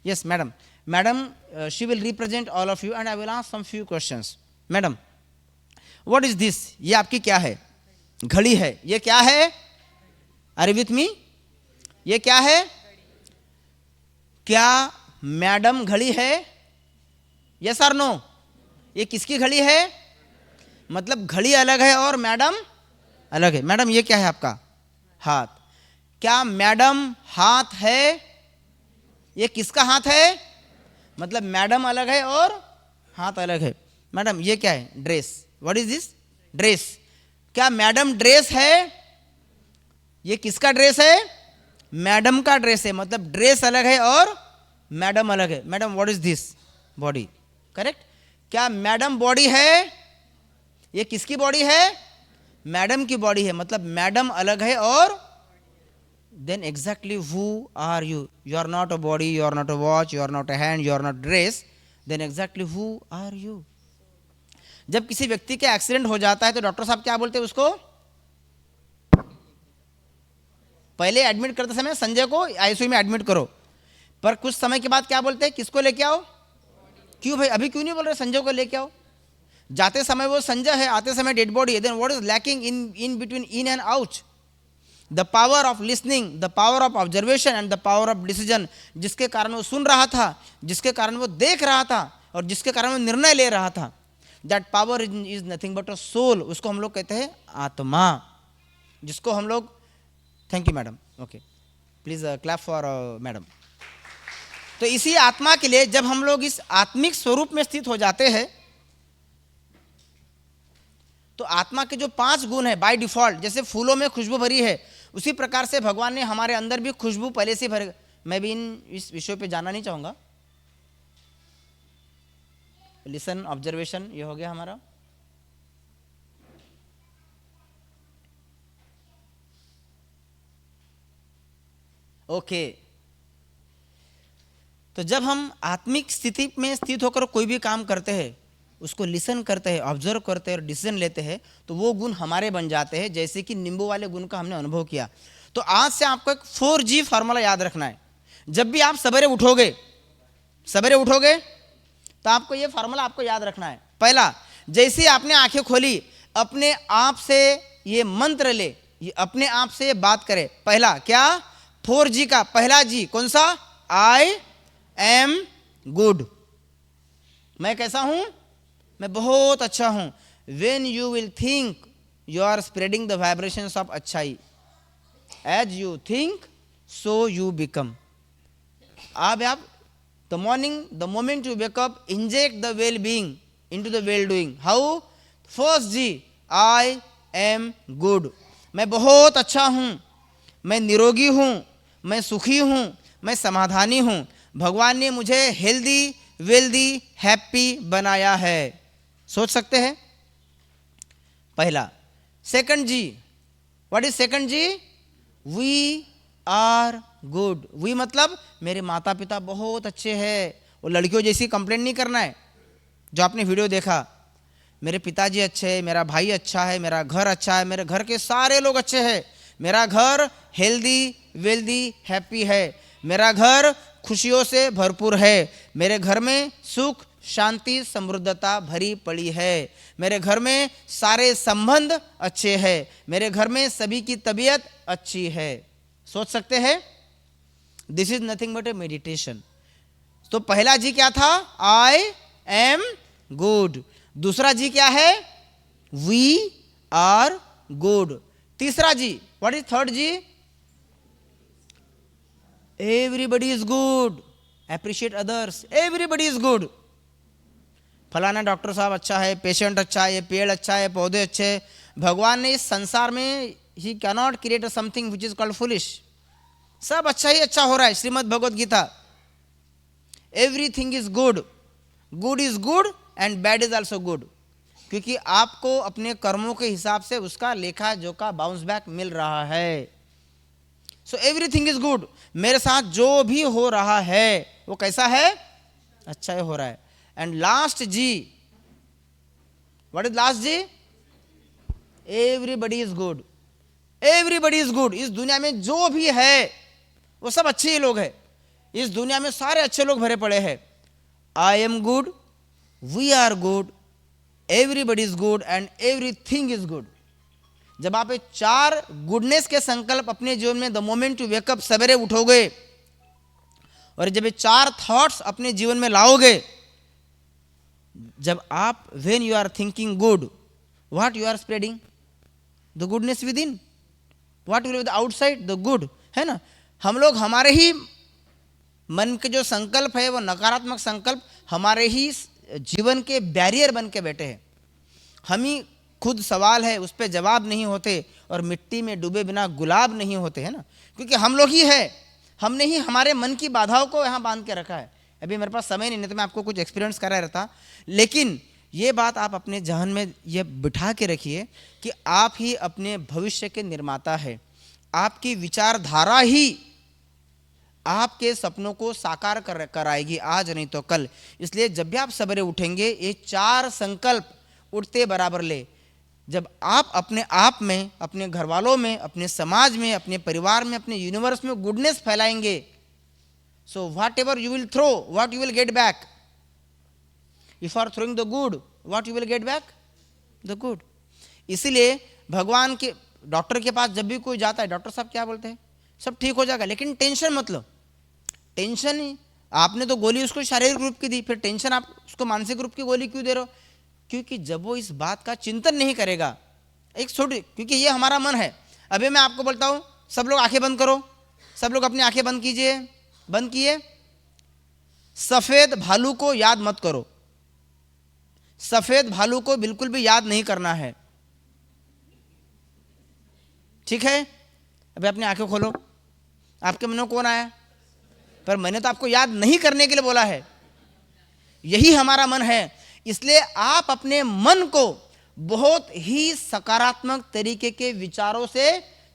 Yes madam, she will represent all of you and I will ask some few questions. Madam, what is this? ये आपकी क्या है? घड़ी है। ये क्या है? Are you with me? ये क्या है? क्या मैडम घड़ी है? यस और नो? ये किसकी घड़ी है? मतलब घड़ी अलग है और मैडम अलग है। मैडम, ये क्या है आपका? हाथ। क्या मैडम हाथ है? ये किसका हाथ है? मतलब मैडम अलग है और हाथ अलग है। मैडम, ये क्या है? Dress. What is this? Dress. क्या मैडम ड्रेस है? ये किसका ड्रेस है? मैडम का ड्रेस है। मतलब ड्रेस अलग है और मैडम अलग है। Madam, what is this? Body. Correct. क्या मैडम बॉडी है? ये किसकी बॉडी है? मैडम की बॉडी है। मतलब मैडम अलग है और then exactly who are you? You are not a body, you are not a watch, you are not a hand, you are not dress, then exactly who are you? जब किसी व्यक्ति का accident हो जाता है तो डॉक्टर साहब क्या बोलते हैं उसको? पहले एडमिट करते समय संजय को आईसीयू में एडमिट करो, पर कुछ समय के बाद क्या बोलते हैं, किसको लेके आओ? क्यों भाई अभी क्यों नहीं बोल रहे संजय को लेके आओ? जाते समय वो संजय है, आते समय डेड बॉडी है। Then what is lacking in between in and out? The power of listening, the power of observation and the power of decision. जिसके कारण वो सुन रहा था, जिसके कारण वो देख रहा था और जिसके कारण वो निर्णय ले रहा था, that power is nothing but a soul. उसको हम लोग कहते हैं आत्मा, जिसको हम लोग, thank you madam, okay please clap for madam. तो इसी आत्मा के लिए जब हम लोग इस आत्मिक स्वरूप में स्थित हो जाते हैं, तो आत्मा के जो 5 गुण है बाय डिफॉल्ट, जैसे फूलों में खुशबू भरी है, उसी प्रकार से भगवान ने हमारे अंदर भी खुशबू पहले से भर। मैं भी इस विषय पे जाना नहीं चाहूंगा। लिसन, ऑब्जर्वेशन, ये हो गया हमारा। ओके, तो जब हम आत्मिक स्थिति में स्थित होकर कोई भी काम करते हैं, उसको लिसन करते हैं, ऑब्जर्व करते हैं और डिसीजन लेते हैं, तो वो गुण हमारे बन जाते हैं। जैसे कि नींबू वाले गुण का हमने अनुभव किया। तो आज से आपको एक 4G फार्मूला याद रखना है। जब भी आप सवेरे उठोगे तो आपको ये फार्मूला आपको याद रखना है। पहला, जैसे ही आपने आंखें खोली, अपने आप से ये मंत्र ले, ये अपने आप से बात करे। पहला क्या? 4G का पहला जी कौन सा? I am good. मैं कैसा हूं? मैं बहुत अच्छा हूं। When you will think you are spreading the vibrations of अच्छाई। As you think so you become. आप the morning, the moment you wake up, inject the well being into the well doing. How? First G, I am good. मैं बहुत अच्छा हूं, मैं निरोगी हूं, मैं सुखी हूं, मैं समाधानी हूं। भगवान ने मुझे हेल्दी, वेल्दी, हैप्पी बनाया है। सोच सकते हैं? पहला। Second G, what is second G? We are good. We मतलब मेरे माता पिता बहुत अच्छे हैं। वो लड़कियों जैसी कंप्लेंट नहीं करना है जो आपने वीडियो देखा। मेरे पिताजी अच्छे हैं, मेरा भाई अच्छा है, मेरा घर अच्छा है, मेरे घर के सारे लोग अच्छे हैं, मेरा घर हेल्दी, वेल्दी, हैप्पी है, मेरा घर खुशियों से भरपूर है, मेरे घर में सुख, शांति, समृद्धता भरी पड़ी है, मेरे घर में सारे संबंध अच्छे हैं, मेरे घर में सभी की तबीयत अच्छी है। सोच सकते हैं? This is nothing but a meditation. तो पहला जी क्या था? I am good. दूसरा जी क्या है? We are good. तीसरा G, what is third G? Everybody is good. Appreciate others. Everybody is good. फलाना डॉक्टर साहब अच्छा है, पेशेंट अच्छा है, ये पेड़ अच्छा है, पौधे अच्छे हैं। भगवान ने इस संसार में ही cannot create something which is called foolish. सब अच्छा ही अच्छा हो रहा है। Shrimad Bhagavad Gita, everything is good. Good is good and bad is also good, क्योंकि आपको अपने कर्मों के हिसाब से उसका लेखा जोखा बाउंस बैक मिल रहा है। So everything is good. मेरे साथ जो भी हो रहा है वो कैसा है? अच्छा ही हो रहा है। And last G, what is last G? Everybody is good. Everybody is good. इस दुनिया में जो भी है वो सब अच्छे ही लोग हैं। इस दुनिया में सारे अच्छे लोग भरे पड़े हैं। I am good, we are good, everybody is good and everything is good. जब आप ये 4 गुडनेस के संकल्प अपने जीवन में, द मोमेंट यू वेकअप, सवेरे उठोगे और जब ये 4 थॉट्स अपने जीवन में लाओगे, जब आप when you are thinking good, what you are spreading? The goodness with in. What will be the outside? The good, है ना। हम लोग हमारे ही मन के जो संकल्प है वो नकारात्मक संकल्प हमारे ही जीवन के बैरियर बन के बैठे हैं। हम ही खुद सवाल है उस पर जवाब नहीं होते और मिट्टी में डूबे बिना गुलाब नहीं होते, है ना। क्योंकि हम लोग ही है, हमने ही हमारे मन की बाधाओं को यहाँ बांध के रखा है। अभी मेरे पास समय नहीं तो मैं आपको कुछ एक्सपीरियंस करा रहता, लेकिन ये बात आप अपने जहन में ये बिठा के रखिए कि आप ही अपने भविष्य के निर्माता है। आपकी विचारधारा ही आपके सपनों को साकार कराएगी, आज नहीं तो कल। इसलिए जब भी आप सवेरे उठेंगे, ये 4 संकल्प उठते बराबर ले। जब आप अपने आप में, अपने घर वालों में, अपने समाज में, अपने परिवार में, अपने यूनिवर्स में गुडनेस फैलाएंगे, so whatever you will throw, what you will get back. If are throwing the good, what you will get back, the good. इसीलिए भगवान के, डॉक्टर के पास जब भी कोई जाता है, डॉक्टर साहब क्या बोलते हैं, सब ठीक हो जाएगा, लेकिन टेंशन मत लो. टेंशन ही, आपने तो गोली उसको शारीरिक रूप की दी, फिर टेंशन आप उसको मानसिक रूप की गोली क्यों दे रहे हो? क्योंकि जब वो इस बात का चिंतन नहीं करेगा, एक छोटी, क्योंकि ये हमारा मन है. अभी मैं आपको बोलता हूँ सब लोग आंखें बंद करो, सब लोग अपनी आंखें बंद कीजिए, बंद किए. सफेद भालू को याद मत करो, सफेद भालू को बिल्कुल भी याद नहीं करना है, ठीक है? अभी अपनी आंखें खोलो, आपके मन में कौन आया? पर मैंने तो आपको याद नहीं करने के लिए बोला है, यही हमारा मन है. इसलिए आप अपने मन को बहुत ही सकारात्मक तरीके के विचारों से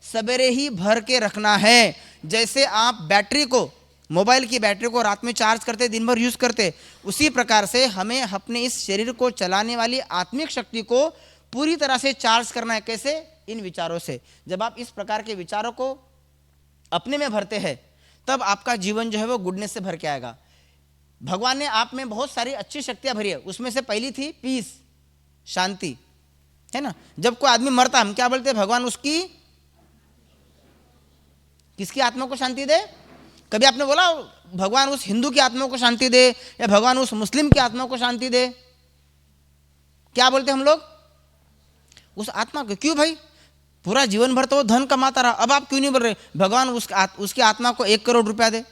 सवेरे ही भर के रखना है. जैसे आप बैटरी को, मोबाइल की बैटरी को रात में चार्ज करते, दिन भर यूज करते, उसी प्रकार से हमें अपने इस शरीर को चलाने वाली आत्मिक शक्ति को पूरी तरह से चार्ज करना है. कैसे? इन विचारों से. जब आप इस प्रकार के विचारों को अपने में भरते हैं, तब आपका जीवन जो है वो गुडनेस से भर के आएगा. भगवान ने आप में बहुत सारी अच्छी शक्तियां भरी है, उसमें से पहली थी पीस, शांति, है ना? जब कोई आदमी मरता, हम क्या बोलते हैं? भगवान उसकी, किसकी आत्मा को शांति दे? कभी आपने बोला भगवान उस हिंदू की आत्मा को शांति दे, या भगवान उस मुस्लिम की आत्मा को शांति दे? क्या बोलते हम लोग? उस आत्मा को. क्यों भाई? पूरा जीवन भर तो वो धन कमाता रहा, अब आप क्यों नहीं बोल रहे भगवान उसकी आत्मा को 1 करोड़ रुपया दे?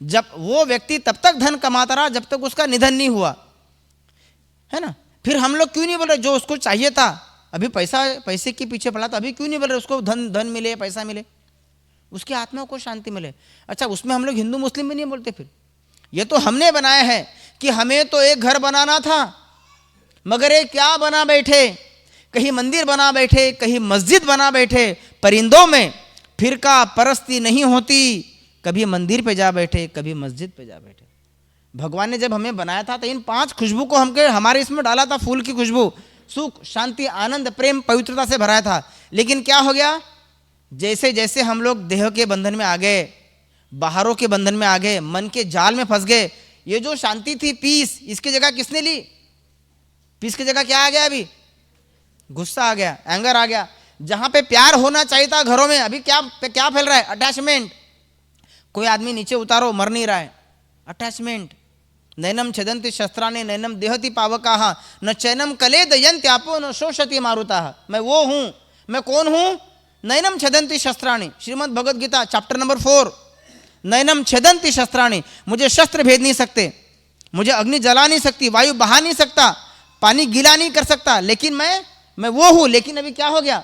जब वो व्यक्ति तब तक धन कमाता रहा जब तक उसका निधन नहीं हुआ, है ना? फिर हम लोग क्यों नहीं बोल रहे जो उसको चाहिए था, अभी पैसे के पीछे पड़ा, तो अभी क्यों नहीं बोल रहे उसको धन मिले, पैसा मिले, उसकी आत्मा को शांति मिले? अच्छा, उसमें हम लोग हिंदू मुस्लिम भी नहीं बोलते. फिर ये तो हमने बनाया है कि हमें तो एक घर बनाना था, मगर ये क्या बना बैठे, कहीं मंदिर बना बैठे, कहीं मस्जिद बना बैठे. परिंदों में फिरका परस्ती नहीं होती, कभी मंदिर पे जा बैठे, कभी मस्जिद पे जा बैठे. भगवान ने जब हमें बनाया था तो इन 5 खुशबू को हमारे इसमें डाला था. फूल की खुशबू, सुख, शांति, आनंद, प्रेम, पवित्रता से भराया था. लेकिन क्या हो गया? जैसे जैसे हम लोग देह के बंधन में आ गए, बाहरों के बंधन में आ गए, मन के जाल में फंस गए, ये जो शांति थी, पीस, इसकी जगह किसने ली? पीस की जगह क्या आ गया? अभी गुस्सा आ गया, एंगर आ गया. जहां पे प्यार होना चाहिए था घरों में, अभी क्या फैल रहा है? अटैचमेंट. कोई आदमी नीचे उतारो, मर नहीं रहा है, अटैचमेंट. नैनम छदंति शस्त्राणि नैनम देहति पावकाः न चैनम कलेदयन्त्यापो न शोषति मारुताः. मैं वो हूं, मैं कौन हूं? नैनम छदंति शस्त्राणि. Shrimad Bhagavad Gita chapter number 4. नैनम छदंति शस्त्राणि. मुझे शस्त्र भेद नहीं सकते, मुझे अग्नि जला नहीं सकती, वायु बहा नहीं सकता, पानी गीला नहीं कर सकता, लेकिन मैं वो हूं. लेकिन अभी क्या हो गया?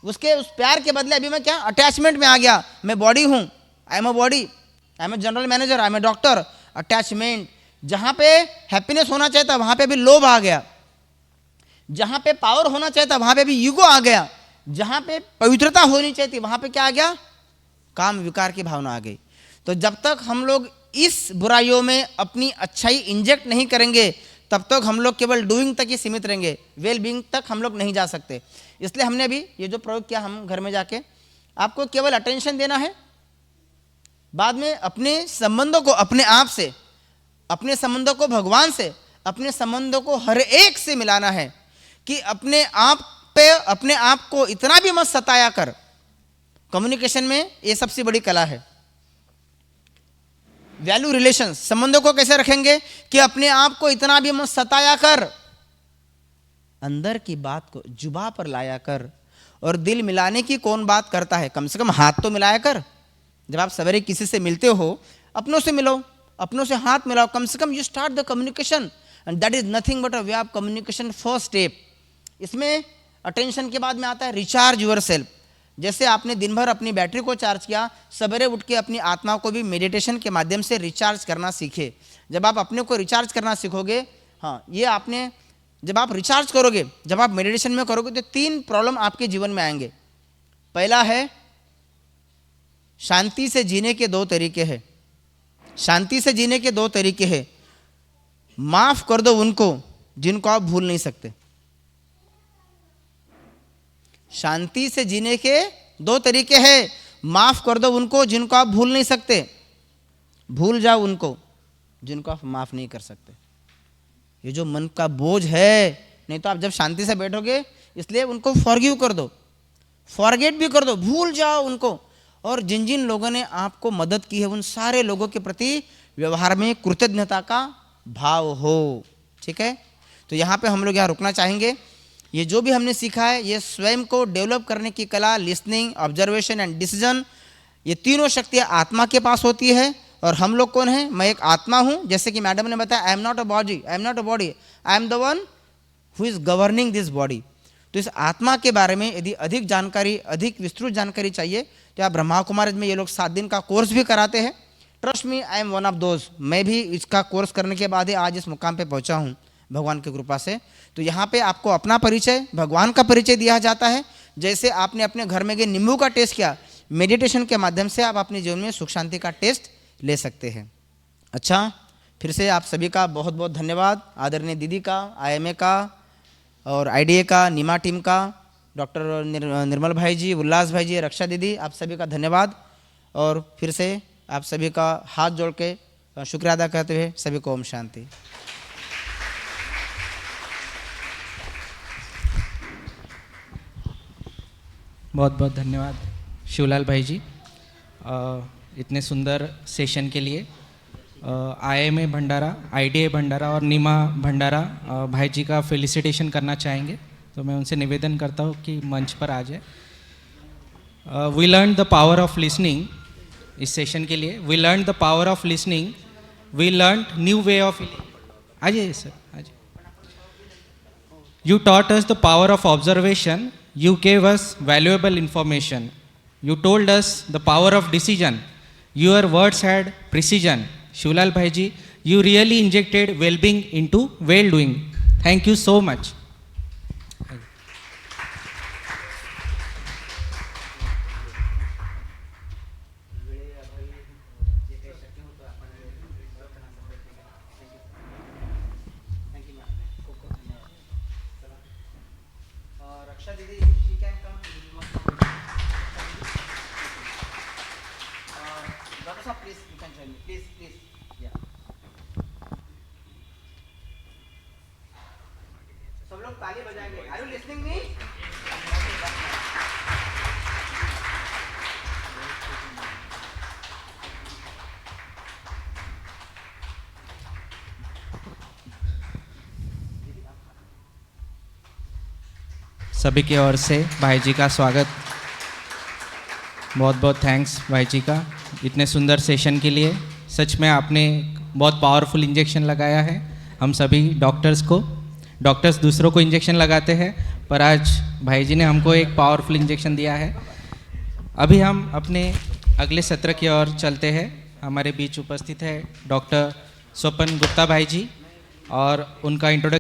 उस प्यार के बदले अभी मैं क्या? अटैचमेंट में आ गया. मैं बॉडी हूं, I am a body, I am a general manager, I am a doctor. Attachment. जहां पे हैप्पीनेस होना चाहिए था वहां पे भी लोभ आ गया, जहां पे पावर होना चाहिए था वहां पे भी ईगो आ गया, जहां पे पवित्रता होनी चाहिए थी वहां पे क्या आ गया? काम विकार की भावना आ गई. तो जब तक हम लोग इस बुराइयों में अपनी अच्छाई इंजेक्ट नहीं करेंगे, तब तक हम लोग केवल डूइंग तक ही सीमित रहेंगे, वेल बीइंग तक हम लोग नहीं जा सकते. इसलिए हमने अभी ये जो प्रयोग किया, हम घर में जाके आपको केवल अटेंशन देना है, बाद में अपने संबंधों को अपने आप से, अपने संबंधों को भगवान से, अपने संबंधों को हर एक से मिलाना है कि अपने आप पे अपने आप को इतना भी मत सताया कर. कम्युनिकेशन में ये सबसे बड़ी कला है. वैल्यू रिलेशन, संबंधों को कैसे रखेंगे कि अपने आप को इतना भी मत सताया कर, अंदर की बात को जुबां पर लाया कर. और दिल मिलाने की कौन बात करता है? कम से कम हाथ तो मिलाया कर. जब आप सवेरे किसी से मिलते हो, अपनों से मिलो, अपनों से हाथ मिलाओ, कम से कम you start the communication, and that is nothing but a way of communication, first step. इसमें अटेंशन के बाद में आता है रिचार्ज योर सेल्फ. जैसे आपने दिन भर अपनी बैटरी को चार्ज किया, सवेरे उठ के अपनी आत्मा को भी मेडिटेशन के माध्यम से रिचार्ज करना सीखे. जब आप अपने को रिचार्ज करना सीखोगे, हाँ, ये आपने जब आप रिचार्ज करोगे, जब आप मेडिटेशन में करोगे, तो 3 प्रॉब्लम आपके जीवन में आएंगे. पहला है, शांति से जीने के 2 तरीके हैं. शांति से जीने के 2 तरीके हैं. माफ कर दो उनको जिनको आप भूल नहीं सकते. शांति से जीने के दो तरीके हैं। माफ कर दो उनको जिनको आप भूल नहीं सकते, भूल जाओ उनको जिनको आप माफ नहीं कर सकते। ये जो मन का बोझ है, नहीं तो आप जब शांति से बैठोगे, इसलिए उनको फॉरगिव कर दो, फॉरगेट भी कर दो, भूल जाओ उनको। और जिन जिन लोगों ने आपको मदद की है उन सारे लोगों के प्रति व्यवहार में कृतज्ञता का भाव हो। ठीक है, तो यहाँ पे हम लोग यहाँ रुकना चाहेंगे। ये जो भी हमने सीखा है, ये स्वयं को डेवलप करने की कला, लिसनिंग, ऑब्जर्वेशन एंड डिसीजन, ये तीनों शक्तियाँ आत्मा के पास होती है। और हम लोग कौन है? मैं एक आत्मा हूँ, जैसे कि मैडम ने बताया, I am not a body, I am not a body, I am the one who is governing this body. तो इस आत्मा के बारे में यदि अधिक जानकारी, अधिक विस्तृत जानकारी चाहिए तो आप ब्रह्मा कुमारी में ये लोग 7 दिन का कोर्स भी कराते हैं। Trust me, I am one of those. मैं भी इसका कोर्स करने के बाद ही आज इस मुकाम पे पहुंचा हूं भगवान की कृपा से। तो यहाँ पे आपको अपना परिचय, भगवान का परिचय दिया जाता है। जैसे आपने अपने घर में गए नींबू का टेस्ट किया, मेडिटेशन के माध्यम से आप अपने जीवन में सुख शांति का टेस्ट ले सकते हैं। अच्छा, फिर से आप सभी का बहुत बहुत धन्यवाद। आदरणीय दीदी का, IMA का और IDA का, नीमा टीम का, डॉक्टर निर्मल भाई जी, उल्लास भाई जी, रक्षा दीदी, आप सभी का धन्यवाद। और फिर से आप सभी का हाथ जोड़ के शुक्रिया अदा करते हुए सभी को ओम शांति। बहुत बहुत धन्यवाद शिवलाल भाई जी इतने सुंदर सेशन के लिए। IMA भंडारा, IDA भंडारा और नीमा भंडारा भाई जी का फेलिसिटेशन करना चाहेंगे, तो मैं उनसे निवेदन करता हूँ कि मंच पर आ जाए। We learn the power of listening, इस सेशन के लिए we learn the power of listening, we learn new way of, आ जाइए सर, आ जाइए। You taught us the power of observation, you gave us valuable information, you told us the power of decision, your words had precision. Shivlal bhai ji, you really injected well-being into well-doing. Thank you so much. रक्षा दीदी, she can come. Dr. Saab, please, you can join me. Please, please. Yeah. सब लोग ताली बजाएंगे। Are you listening me? सभी की ओर से भाई जी का स्वागत। बहुत बहुत थैंक्स भाई जी का इतने सुंदर सेशन के लिए। सच में आपने बहुत पावरफुल इंजेक्शन लगाया है हम सभी डॉक्टर्स को। डॉक्टर्स दूसरों को इंजेक्शन लगाते हैं, पर आज भाई जी ने हमको एक पावरफुल इंजेक्शन दिया है। अभी हम अपने अगले सत्र की ओर चलते हैं। हमारे बीच उपस्थित है डॉक्टर स्वपन गुप्ता भाई जी और उनका इंट्रोडक्शन